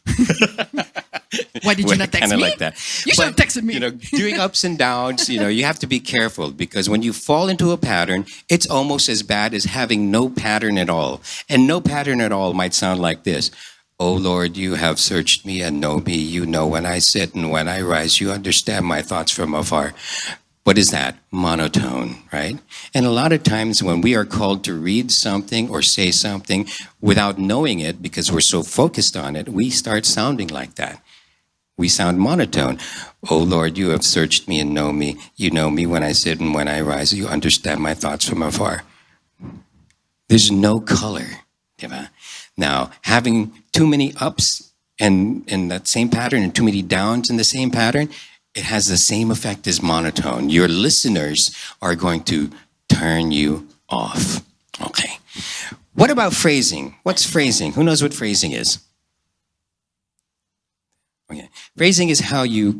Why did you not text Kinda me? like that. You should have texted me. You know, doing ups and downs, you have to be careful because when you fall into a pattern, it's almost as bad as having no pattern at all. And no pattern at all might sound like this. Oh Lord, you have searched me and know me. You know when I sit and when I rise. You understand my thoughts from afar. What is that? Monotone, right? And a lot of times when we are called to read something or say something without knowing it because we're so focused on it, we start sounding like that. We sound monotone. Oh Lord, you have searched me and know me. You know me when I sit and when I rise. You understand my thoughts from afar. There's no color. Diba? Now, having too many ups and in that same pattern and too many downs in the same pattern, it has the same effect as monotone. Your listeners are going to turn you off. Okay. What about phrasing? What's phrasing? Who knows what phrasing is? Okay. Phrasing is how you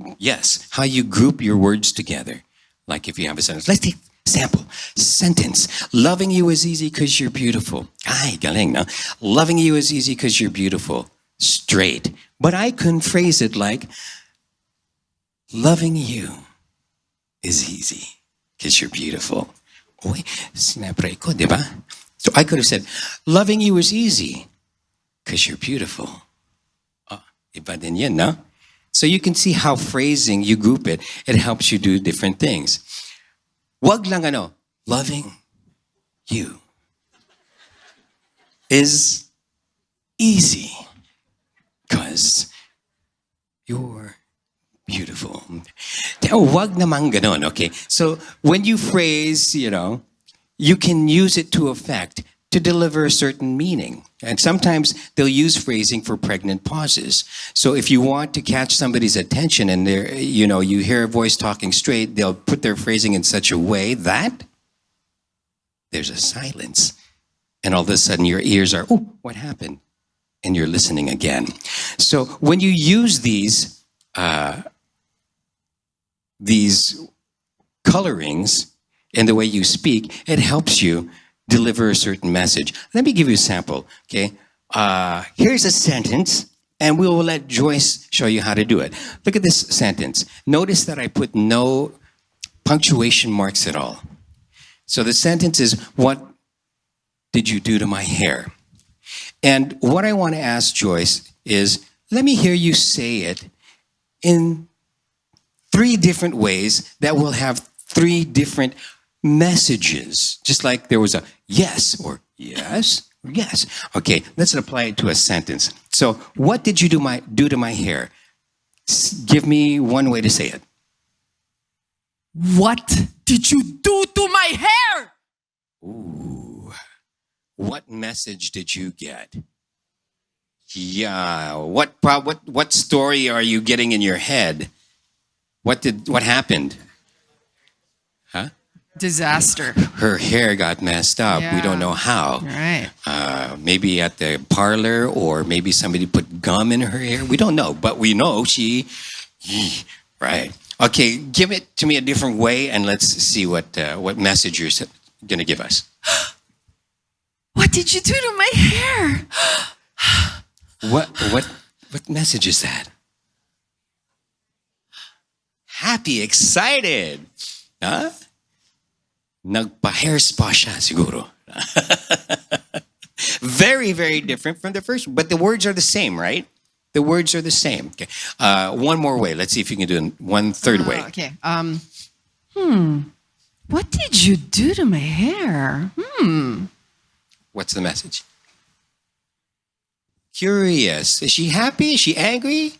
group your words together. Like if you have a sentence. Let's take sample. Sentence. Loving you is easy because you're beautiful. Ay, galing, no? Loving you is easy because you're beautiful. Straight. But I can phrase it like, loving you is easy because you're beautiful. Uy, sinapray ko, di ba? So I could have said, loving you is easy because you're beautiful. Oh, iba din yan, no? So you can see how phrasing, you group it, it helps you do different things. Wag lang loving you is easy because you're beautiful. Wag namang ganon, okay? So when you phrase, you can use it to effect to deliver a certain meaning. And sometimes they'll use phrasing for pregnant pauses. So if you want to catch somebody's attention and they're, you hear a voice talking straight, they'll put their phrasing in such a way that there's a silence. And all of a sudden your ears are, oh, what happened? And you're listening again. So when you use these colorings, and the way you speak, it helps you deliver a certain message. Let me give you a sample, okay? Here's a sentence, and we will let Joyce show you how to do it. Look at this sentence. Notice that I put no punctuation marks at all. So the sentence is, what did you do to my hair? And what I want to ask Joyce is, let me hear you say it in 3 different ways that will have 3 different messages. Just like there was a yes or yes or yes. Okay, let's apply it to a sentence. So, what did you do to my hair? Give me one way to say it. What did you do to my hair? Ooh. What message did you get? Yeah. What story are you getting in your head? What happened? Huh? Disaster. Her hair got messed up. We don't know how. Right. Maybe at the parlor, or maybe somebody put gum in her hair. We don't know, but we know she. Right. Okay, give it to me a different way, and let's see what message you're going to give us. What did you do to my hair? What message is that? Happy, excited. Huh? Nagpa-hair spa siya siguro. Very, very different from the first one. But the words are the same, right? The words are the same. Okay. One more way. Let's see if you can do it one third way. Okay. What did you do to my hair? What's the message? Curious. Is she happy? Is she angry?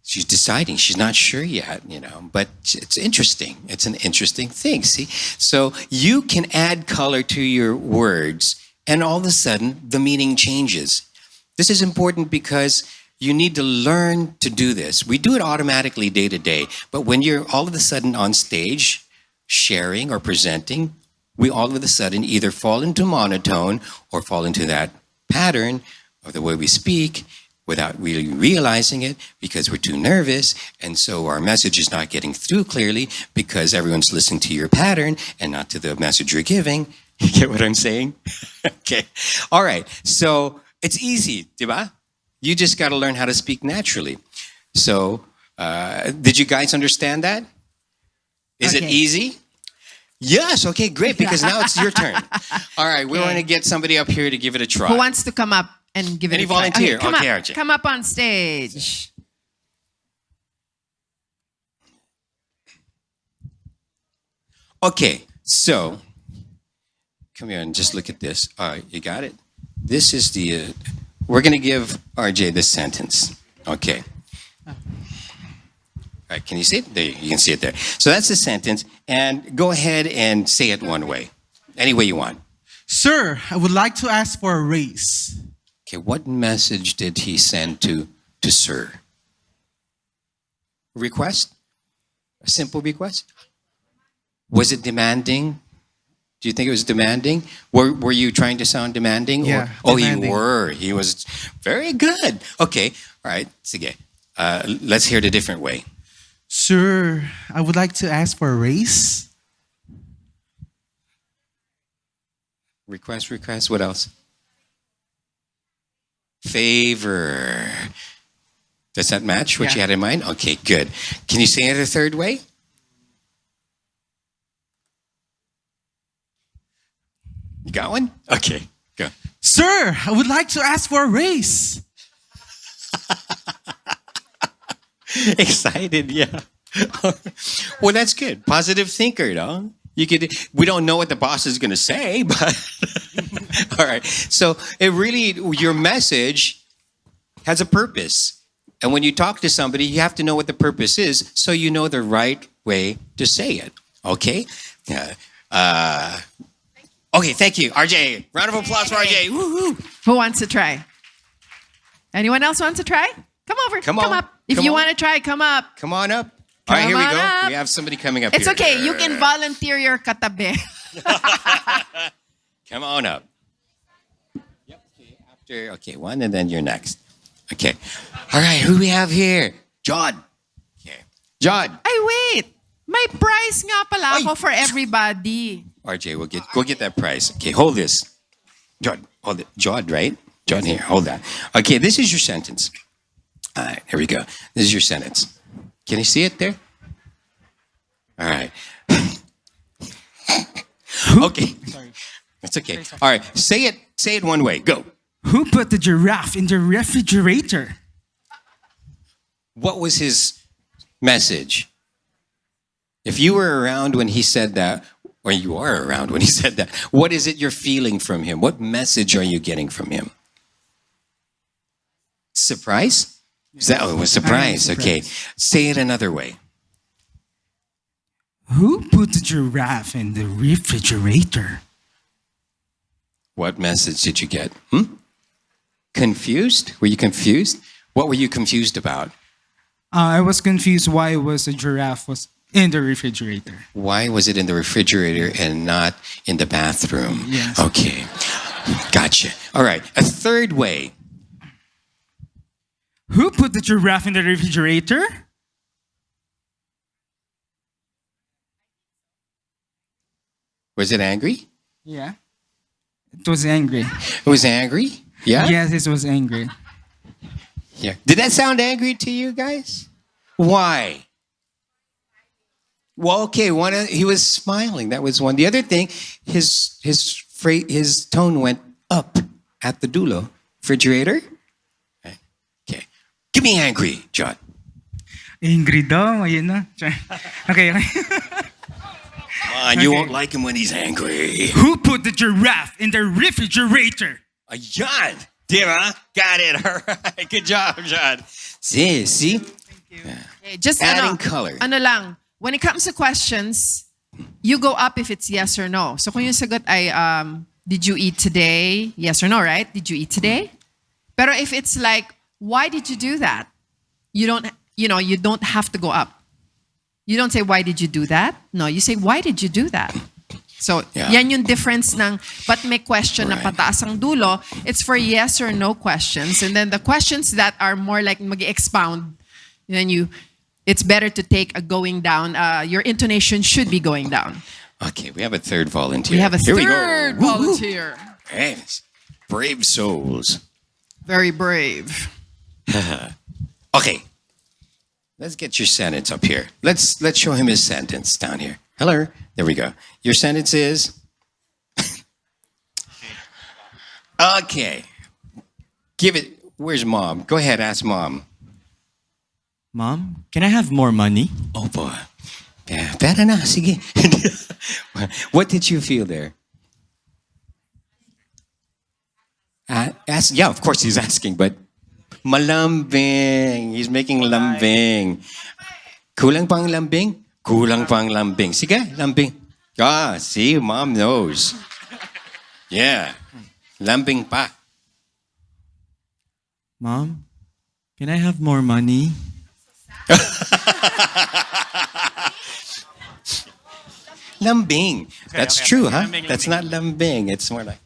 She's deciding. She's not sure yet, but it's interesting. It's an interesting thing, see? So you can add color to your words, and all of a sudden, the meaning changes. This is important because you need to learn to do this. We do it automatically day to day, but when you're all of a sudden on stage, sharing or presenting, we all of a sudden either fall into monotone or fall into that pattern of the way we speak without really realizing it, because we're too nervous, and so our message is not getting through clearly because everyone's listening to your pattern and not to the message you're giving. You get what I'm saying? Okay. All right. So it's easy, diba? You just got to learn how to speak naturally. So, did you guys understand that? Is it easy? Yes. Okay, great, because now it's your turn. All right, we want to get somebody up here to give it a try. Who wants to come up and give it Any a try? volunteer? Come Okay, up, RJ. come up on stage. Okay, so come here and just look at this. All right, you got it? This is the, we're going to give RJ this sentence. Okay. All right, can you see it? There, you can see it there. So that's the sentence, and go ahead and say it one way, any way you want. Sir, I would like to ask for a raise. Okay, what message did he send to Sir? Request? A simple request? Was it demanding? Do you think it was demanding? Were you trying to sound demanding? Yeah. Oh, demanding. you were. He was very good. Okay. All right. Sige. Let's hear it a different way. Sir, I would like to ask for a raise. Request. What else? Favor. Does that match what you had in mind? Okay, good. Can you say it a third way? You got one? Okay, go. Sir, I would like to ask for a raise. Excited, yeah. Well, that's good. Positive thinker, no? We don't know what the boss is going to say, but all right. So it really, your message has a purpose. And when you talk to somebody, you have to know what the purpose is so you know the right way to say it. Okay? Okay, thank you. RJ, round of applause for RJ. Woo-hoo. Who wants to try? Anyone else wants to try? Come over. Come on. up. If Come you on. want to try, come up. Come on up. All right, here we Come go. on up. We have somebody coming up It's here. okay. You can volunteer your katabi. Come on up. Yep. Okay, one, and then you're next. Okay. All right, who do we have here? John. Okay. John. Ay, wait. May prize nga pala ako for everybody. RJ, go get that prize. Okay, hold this. Jod, hold it. Jod, right? Jod, here, hold that. Okay, this is your sentence. All right, here we go. This is your sentence. Can you see it there? All right. Okay. Sorry. It's okay. All right, say it one way. Go. Who put the giraffe in the refrigerator? What was his message? If you were around when he said that, or you are around when he said that, what is it you're feeling from him? What message are you getting from him? Surprise? Is that it was surprise? Okay. Say it another way. Who put the giraffe in the refrigerator? What message did you get? Confused? Were you confused? What were you confused about? I was confused why was a giraffe was in the refrigerator. Why was it in the refrigerator and not in the bathroom? Yes. Okay. Gotcha. All right. A third way. Who put the giraffe in the refrigerator? Was it angry? Yeah. It was angry. It was angry? Yeah? Yes, it was angry. Yeah. Did that sound angry to you guys? Why? Well, okay, he was smiling. That was one. The other thing, his tone went up at the dulo. Refrigerator? Okay. Give me angry, John. Angry daw, ayun na. Okay. Come on, you won't like him when he's angry. Who put the giraffe in the refrigerator? John. Diba? Got it. All right. Good job, John. See? Okay, just adding color. Ano lang, when it comes to questions, you go up if it's yes or no. So kung yung sagot ay, did you eat today? Yes or no, right? Did you eat today? Pero if it's like, why did you do that? You don't have to go up. You don't say, why did you do that? No, you say, why did you do that? So, yan yung difference ng, but may question na pataas ang dulo, it's for yes or no questions. And then the questions that are more like mag-expound, then it's better to take a going down. Your intonation should be going down. Okay, we have a third volunteer. We have a Here third we go. volunteer. Hey, brave souls. Very brave. Okay, let's get your sentence up here. Let's show him his sentence down here. Hello. There we go. Your sentence is... Okay. Give it... Where's Mom? Go ahead, ask Mom. Mom, can I have more money? Oh, boy. Yeah, pera na. Sige. What did you feel there? Yeah, of course he's asking, but... Malambing. He's making lambing. Kulang pang lambing? Kulang pang lambing. Sige, lambing. Ah, see, Mom knows. Yeah. Lambing pa. Mom, can I have more money? Lambing. That's Okay, true, okay. huh? Lambing, That's not lambing. It's more like...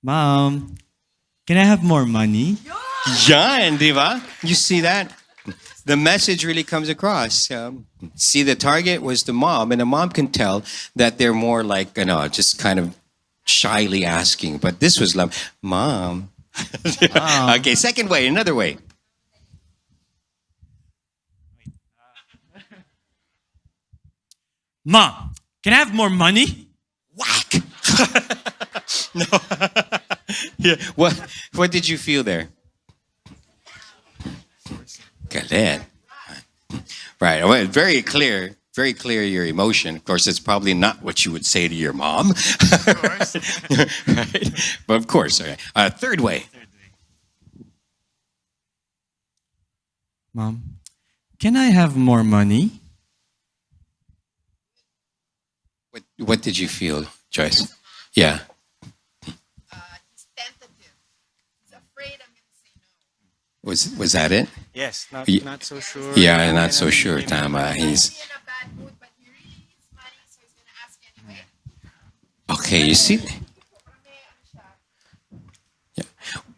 Mom, can I have more money? Yan, di ba? You see that? The message really comes across. See, the target was the mom, and the mom can tell that they're more like, just kind of shyly asking. But this was like, Mom. Okay, second way, another way. Mom, can I have more money? Whack. No. Yeah. What did you feel there? Galit. Right. Well, very clear your emotion. Of course, it's probably not what you would say to your mom. Of course. Right? But of course. Okay. Third way. Mom, can I have more money? What did you feel, Joyce? Yeah. Was that it? Yes, not so sure. Yeah, not so sure, Tama. He's okay. You see, yeah.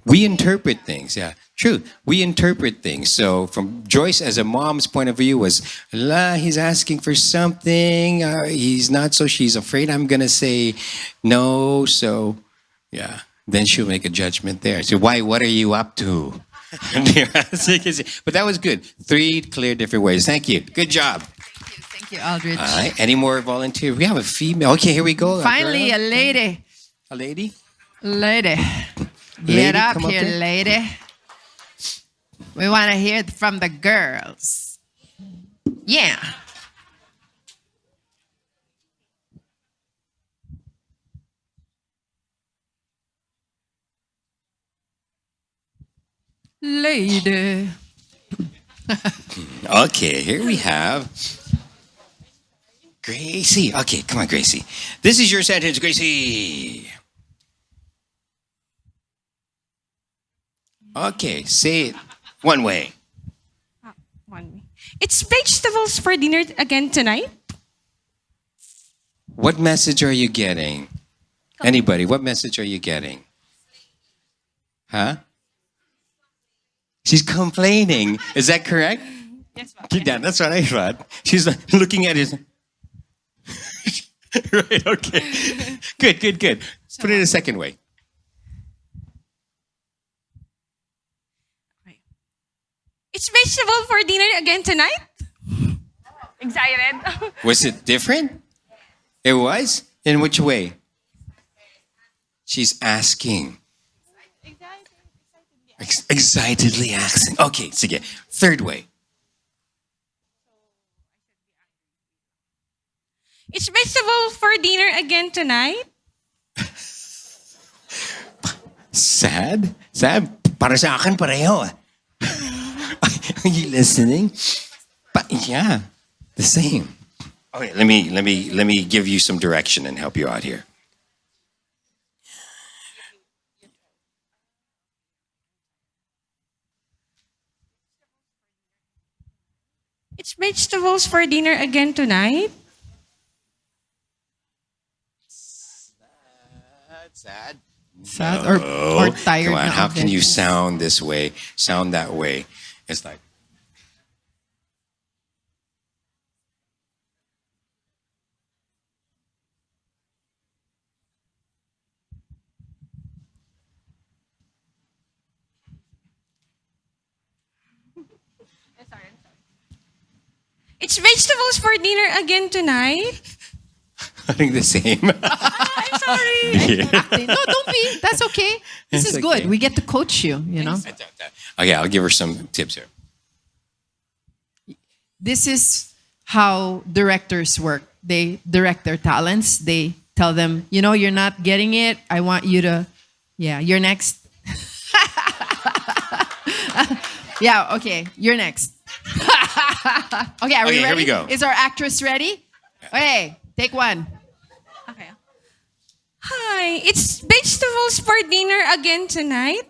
We interpret things. Yeah, True. We interpret things. So from Joyce, as a mom's point of view, was, la, he's asking for something. He's not, so she's afraid I'm going to say no. So, yeah. Then she'll make a judgment there. So why, what are you up to? But that was good. 3 clear different ways. Thank you. Good job. Thank you, Aldrich. All right. Any more volunteers? We have a female. Okay, here we go. Finally, a lady. A lady? Lady. Lady, Get up come up here, here. lady. We want to hear it from the girls. Yeah. Lady. Okay, here we have Gracie. Okay, come on, Gracie. This is your sentence, Gracie. Okay, say it one way. It's vegetables for dinner again tonight. What message are you getting? Anybody, what message are you getting? Huh? She's complaining. Is that correct? Yes, ma'am. Yeah, that's what I thought. She's looking at it. Right, okay. Good. Put it a second way. It's vegetable for dinner again tonight. Excited. Was it different? It was? In which way? She's asking. Excitedly asking. Okay, sige. Third way. It's vegetable for dinner again tonight. Sad? Sad? Para sa akin, pareho. Are you listening? But yeah, the same. Okay, let me give you some direction and help you out here. It's vegetables for dinner again tonight. Sad? Sad or tired? Come on, na how of can you it? sound this way, sound that way? It's like, It's vegetables for dinner again tonight. I think the same. I'm sorry. Yeah. No, don't be. That's okay. This It's is good. okay. We get to coach you, you know. Okay, I'll give her some tips here. This is how directors work. They direct their talents. They tell them, you know, you're not getting it. I want you to, yeah, you're next. Yeah, okay, you're next. Okay, are we Okay, ready? here we go. Is our actress ready? Okay, take one. Okay. Hi, it's vegetables for dinner again tonight.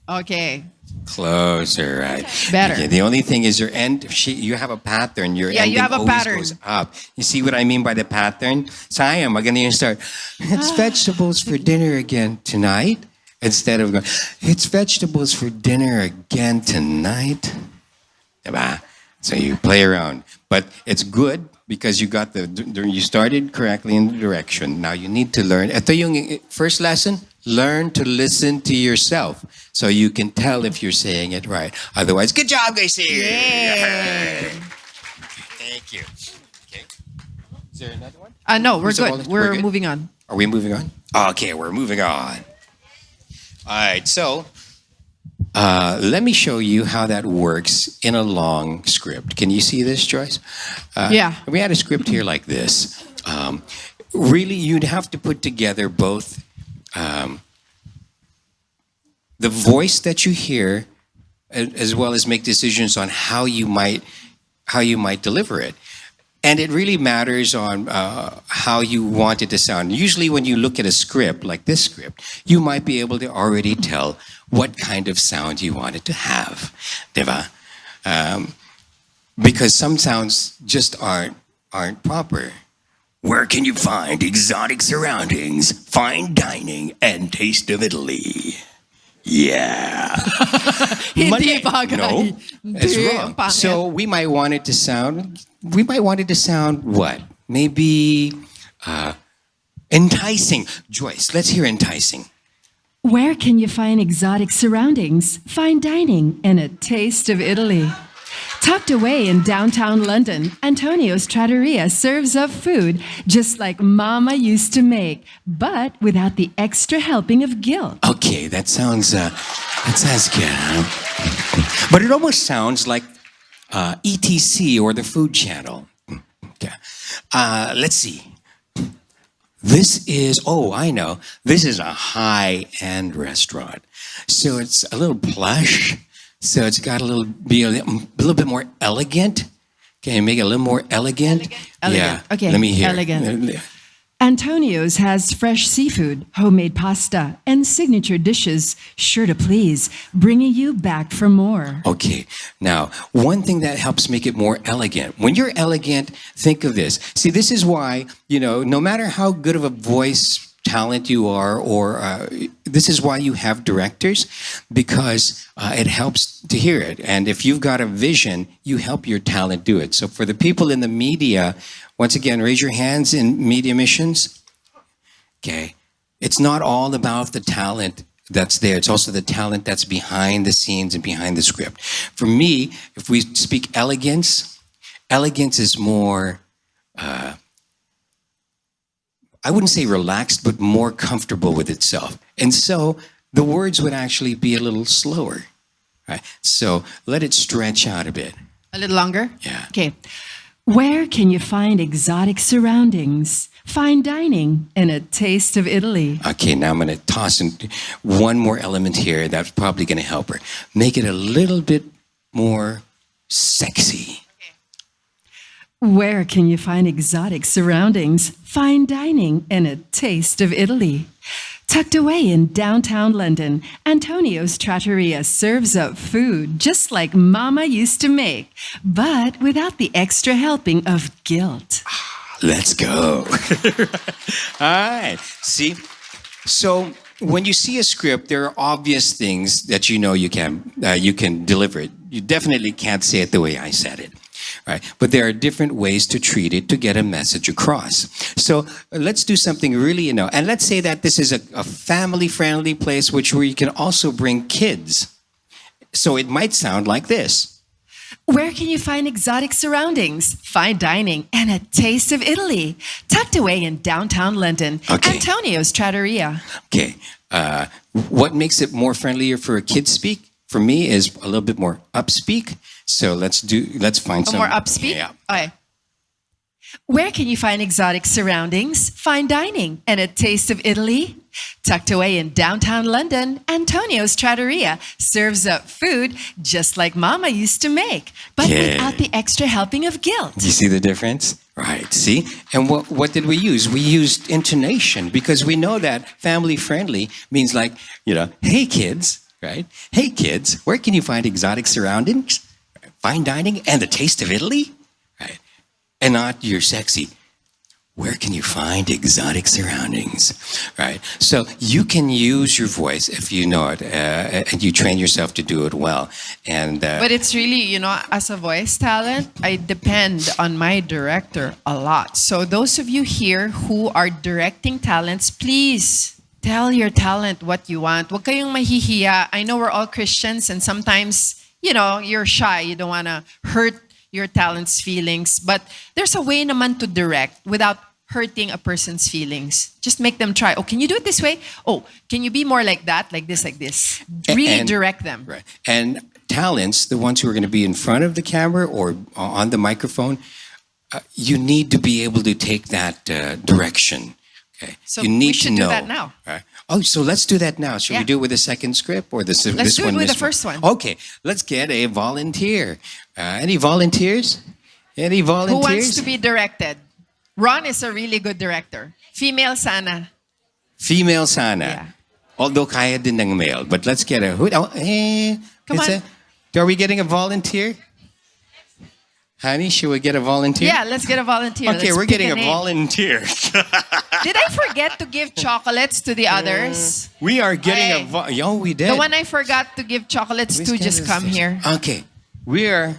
Okay. Closer, right? Better. Okay, the only thing is your end. You have a pattern. Your Yeah, you ending have a always pattern. goes up. You see what I mean by the pattern? Sayang, maganda yung start. It's vegetables for dinner again tonight. Instead of going, it's vegetables for dinner again tonight. Diba? So you play around, but it's good because you got you started correctly in the direction. Now you need to learn. Ito yung first lesson. Learn to listen to yourself so you can tell if you're saying it right. Otherwise, good job, guys. Yay. Thank you. Okay. Is there another one? No, we're Who's the good. volunteer? We're We're good? moving on. Are we moving on? Okay, we're moving on. All right, so let me show you how that works in a long script. Can you see this, Joyce? Yeah. We had a script here like this. Really, you'd have to put together both the voice that you hear, as well as make decisions on how you might deliver it. And it really matters on how you want it to sound. Usually when you look at a script, like this script, you might be able to already tell what kind of sound you want it to have. Diba? Because some sounds just aren't proper. Where can you find exotic surroundings, fine dining, and taste of Italy? Yeah. Hindi bagay. No, it's Hindi, wrong. ang pangit. So we might want it to sound what? Maybe enticing. Joyce, let's hear enticing. Where can you find exotic surroundings, fine dining, and a taste of Italy? Tucked away in downtown London, Antonio's Trattoria serves up food just like Mama used to make, but without the extra helping of guilt. Okay, that sounds good. Huh? But it almost sounds like ETC or the Food Channel. Okay. Let's see. I know. This is a high-end restaurant. So it's a little plush. So it's got a little bit more elegant. Can you make it a little more elegant? Yeah. Okay. Let me hear. Elegant. Antonio's has fresh seafood, homemade pasta, and signature dishes sure to please, bringing you back for more. Okay. Now, one thing that helps make it more elegant. When you're elegant, think of this. See, this is why, no matter how good of a voice talent you are, or this is why you have directors, because it helps to hear it. And if you've got a vision, you help your talent do it. So for the people in the media, once again, raise your hands in media missions. Okay. It's not all about the talent that's there. It's also the talent that's behind the scenes and behind the script. For me, if we speak elegance is more, I wouldn't say relaxed, but more comfortable with itself. And so the words would actually be a little slower. Right? So let it stretch out a bit. A little longer? Yeah. Okay. Where can you find exotic surroundings, fine dining, and a taste of Italy? Okay, now I'm going to toss in one more element here that's probably going to help her. Make it a little bit more sexy. Where can you find exotic surroundings, fine dining, and a taste of Italy? Tucked away in downtown London, Antonio's Trattoria serves up food just like Mama used to make, but without the extra helping of guilt. Let's go. All right. See? So when you see a script, there are obvious things that you can deliver it. You definitely can't say it the way I said it. Right. But there are different ways to treat it to get a message across. So let's do something really, and let's say that this is a family-friendly place where you can also bring kids. So it might sound like this. Where can you find exotic surroundings, fine dining, and a taste of Italy? Tucked away in downtown London, Antonio's Trattoria. Okay. What makes it more friendlier for a kid speak? For me, is a little bit more upspeak. So let's find some more upspeak. Yeah. Okay. Where can you find exotic surroundings, fine dining, and a taste of Italy? Tucked away in downtown London, Antonio's Trattoria serves up food just like Mama used to make, but without the extra helping of guilt. Do you see the difference? Right, see? And what did we use? We used intonation, because we know that family-friendly means like, hey kids, right? Hey kids, where can you find exotic surroundings, fine dining, and the taste of Italy? Right? And not you're sexy. Where can you find exotic surroundings? Right? So you can use your voice if you know it, and you train yourself to do it well. And but it's really, as a voice talent, I depend on my director a lot. So those of you here who are directing talents, please tell your talent what you want. Huwag kayong mahihiya. I know we're all Christians, and sometimes, you're shy. You don't want to hurt your talent's feelings. But there's a way naman to direct without hurting a person's feelings. Just make them try. Oh, can you do it this way? Oh, can you be more like that? Like this, like this. Really direct them. Right. And talents, the ones who are going to be in front of the camera or on the microphone, you need to be able to take that direction. Okay. So you need we should to know. do that now. Right. Oh, so let's do that now. Should we do it with the second script or this one? Let's do it with the first one. Okay, let's get a volunteer. Any volunteers? Any volunteers? Who wants to be directed? Ron is a really good director. Female sana. Female sana. Yeah. Although kaya din ng male. But let's get a... Come on. Are we getting a volunteer? Honey, should we get a volunteer? Yeah, let's get a volunteer. Okay, Let's we're pick getting a name. volunteer. Did I forget to give chocolates to the others? We are getting Ay. we did. The one I forgot to give chocolates to just come here. Okay, we are.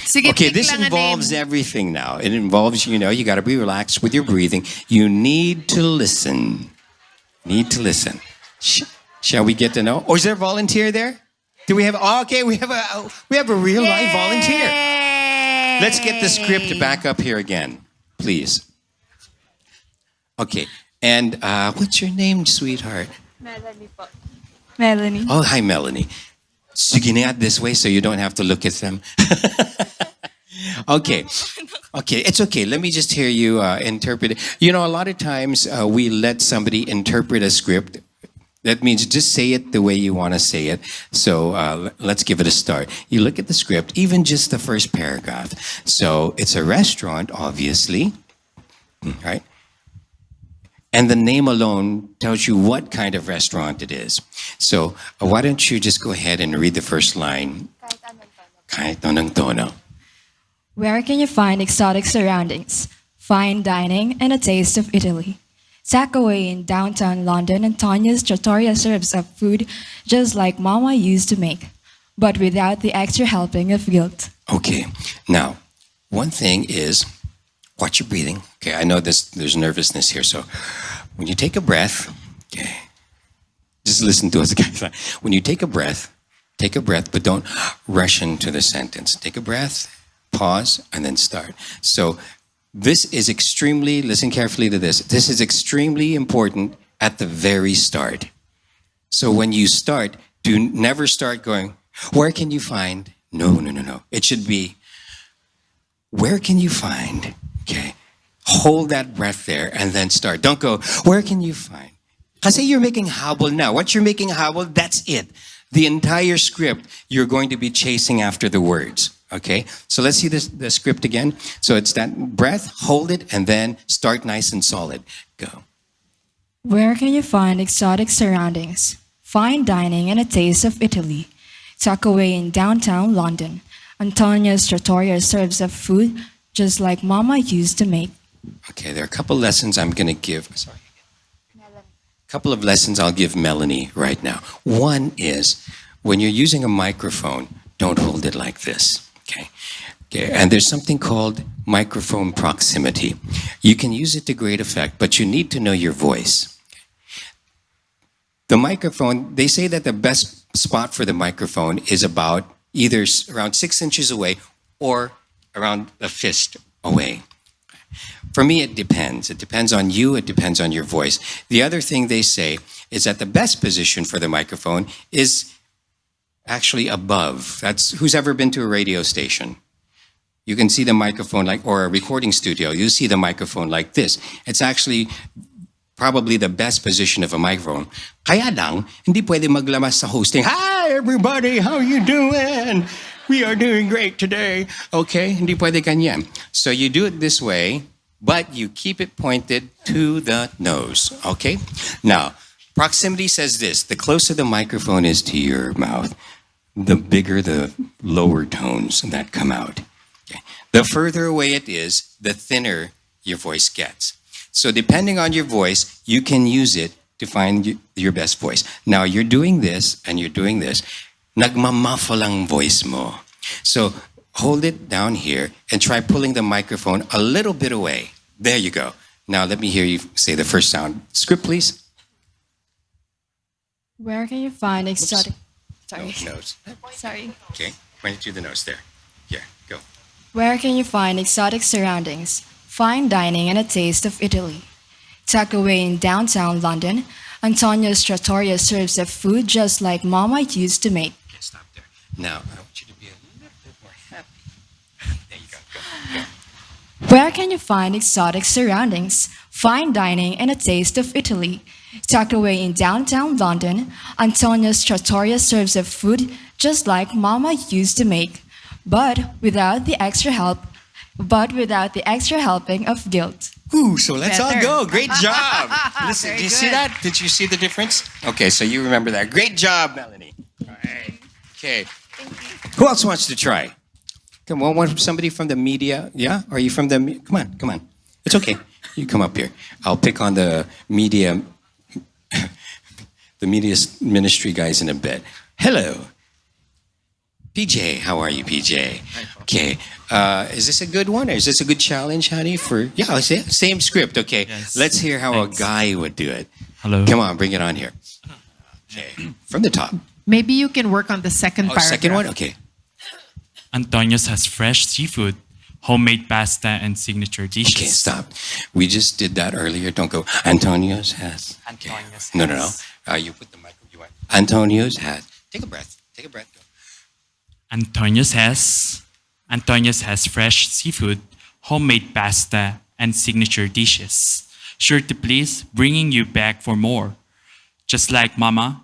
Sige, Okay, pick this lang a involves name. everything now. It involves, you got to be relaxed with your breathing. You need to listen. Need to listen. Shall we get to know? Or is there a volunteer there? Do we have? Okay, we have a real live volunteer. Let's get the script back up here again, please. Okay, and what's your name, sweetheart? Melanie po. Melanie. Oh, hi, Melanie. Sige na this way so you don't have to look at them. Okay. Okay, it's okay. Let me just hear you interpret it. A lot of times we let somebody interpret a script. That means just say it the way you want to say it. So let's give it a start. You look at the script, even just the first paragraph. So it's a restaurant, obviously, right? And the name alone tells you what kind of restaurant it is. So why don't you just go ahead and read the first line? Kahit anong tono. Where can you find exotic surroundings, fine dining, and a taste of Italy? Tucked away in downtown London, Antonia's Trattoria serves up food just like Mama used to make, but without the extra helping of guilt. Okay. Now, one thing is, watch your breathing. Okay, I know there's nervousness here. So when you take a breath, okay, just listen to us, guys. When you take a breath, but don't rush into the sentence. Take a breath, pause, and then start. So this is extremely, listen carefully to this. This is extremely important at the very start. So when you start, never start going, where can you find? No. It should be, where can you find? Okay. Hold that breath there and then start. Don't go, where can you find? Kasi you're making habol now. Once you're making habol, that's it. The entire script, you're going to be chasing after the words. Okay? So let's see the script again. So it's that breath, hold it, and then start nice and solid. Go. Where can you find exotic surroundings, fine dining, and a taste of Italy? Tucked away in downtown London, Antonia's Trattoria serves up food just like Mama used to make. Okay, there are a couple lessons I'm going to give. Sorry. A couple of lessons I'll give Melanie right now. One is, when you're using a microphone, don't hold it like this. Okay? And there's something called microphone proximity. You can use it to great effect, but you need to know your voice. The microphone, they say that the best spot for the microphone is about either around 6 inches away or around a fist away. For me, it depends. It depends on you. It depends on your voice. The other thing they say is that the best position for the microphone is actually above. That's who's ever been to a radio station. You can see the microphone or a recording studio. You see the microphone like this. It's actually probably the best position of a microphone. Kaya lang, hindi pwede maglamas sa hosting. Hi, everybody. How you doing? We are doing great today. Okay, hindi pwede ganyan. So you do it this way, but you keep it pointed to the nose. Okay? Now, proximity says this. The closer the microphone is to your mouth, the bigger the lower tones that come out. Okay? The further away it is, the thinner your voice gets. So depending on your voice, you can use it to find your best voice. Now, you're doing this and you're doing this. Nagmamaffle ang voice mo. So hold it down here and try pulling the microphone a little bit away. There you go. Now let me hear you say the first sound. Script, please. Where can you find exotic... Sorry. No, nose. Sorry. Okay, point it to the nose there. Yeah, go. Where can you find exotic surroundings, fine dining, and a taste of Italy? Tucked away in downtown London, Antonia's Trattoria serves up food just like Mama used to make. Okay, stop there. Now, I want you to be a little bit more happy. There you go. Go. Where can you find exotic surroundings, fine dining, and a taste of Italy? Tucked away in downtown London, Antonia's Trattoria serves up food just like Mama used to make, but without the extra helping of guilt. Ooh, so let's all Better. go. Great job. Listen, Very do you see good. that? Did you see the difference? Okay, so you remember that. Great job, Melanie. All right. Okay. Who else wants to try? Come on, somebody from the media. Yeah? Are you from the... Come on. It's okay. You come up here. I'll pick on the media... the media ministry guys in a bit. Hello. PJ, how are you, PJ? Okay. Is this a good one, or is this a good challenge, honey? Same script. Okay. Yes. Let's hear how a guy would do it. Hello. Come on, bring it on here. Okay. From the top. Maybe you can work on the second paragraph. Second one? Okay. Antonio's has fresh seafood, homemade pasta, and signature dishes. Okay, stop. We just did that earlier. Don't go. Antonio's has. Antonio's No. has. You put the mic. You want. Antonio's has. Take a breath. Go. Antonio's has fresh seafood, homemade pasta, and signature dishes. Sure to please, bringing you back for more. Just like Mama,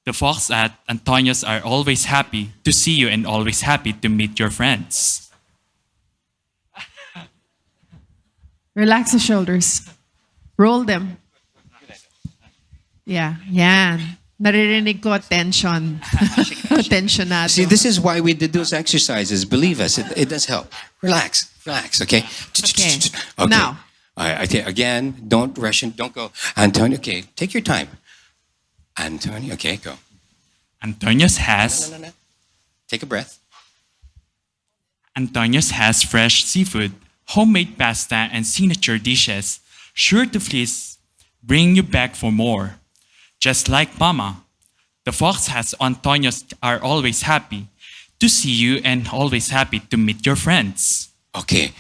the folks at Antonio's are always happy to see you and always happy to meet your friends. Relax the shoulders. Roll them. Yeah, yan. Naririnig ko tension. Tensionado. See, this is why we did those exercises. Believe us, it does help. Relax, okay? Okay. Now. I think, again, don't rush and don't go. Antonio, okay, take your time. Antonio, okay, go. Antonio's has... No. Take a breath. Antonio's has fresh seafood, homemade pasta, and signature dishes. Sure to please bring you back for more. Just like Mama, the folks at Antonio's are always happy to see you and always happy to meet your friends. Okay.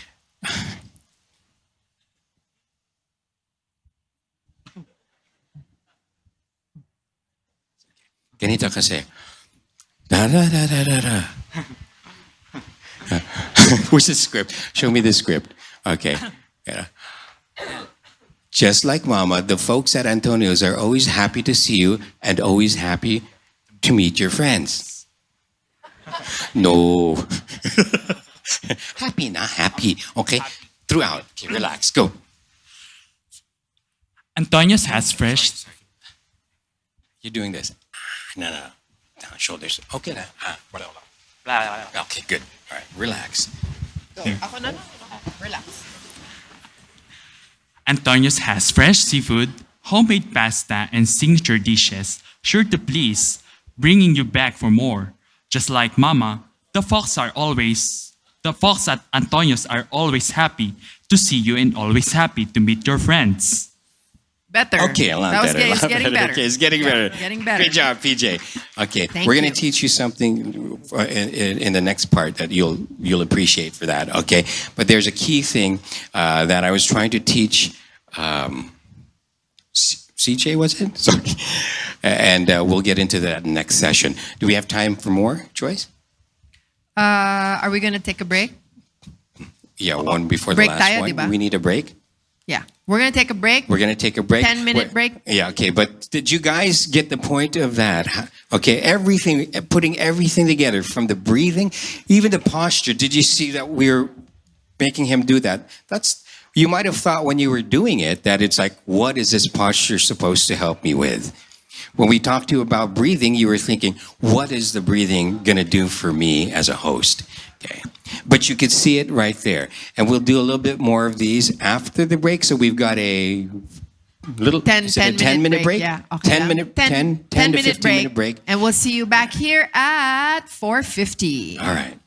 Ganito kasi. Da. Where's the script? Show me the script. Okay. Yeah. Just like Mama, the folks at Antonio's are always happy to see you and always happy to meet your friends. No. Happy. Okay? Throughout. Okay, relax. Go. Antonio's has fresh... You're doing this. No. Down, shoulders. Okay na. Okay, good. All right, relax. Go. Ako na. Relax. Antonio's has fresh seafood, homemade pasta, and signature dishes, sure to please, bringing you back for more. Just like Mama, the folks at Antonio's are always happy to see you and always happy to meet your friends. Better. Okay, a lot better. It's getting better. Okay, it's getting better. Getting better. Great job, PJ. Okay, Thank we're going you. to teach you something in the next part that you'll appreciate for that. Okay, but there's a key thing that I was trying to teach. CJ, was it? Sorry. And we'll get into that next session. Do we have time for more, Joyce? Are we going to take a break? Yeah, one before Break the last tayo, one. diba? We need a break. Yeah. We're going to take a break. We're going to take a break. 10-minute break. Yeah, okay. But did you guys get the point of that? Okay, everything, putting everything together from the breathing, even the posture. Did you see that we're making him do that? You might have thought when you were doing it that it's like, what is this posture supposed to help me with? When we talked to you about breathing, you were thinking, what is the breathing going to do for me as a host? Okay. But you could see it right there. And we'll do a little bit more of these after the break. So we've got a little 10-minute break. Yeah. Okay. 10 to 15 minute break. And we'll see you back here at 4:50. All right.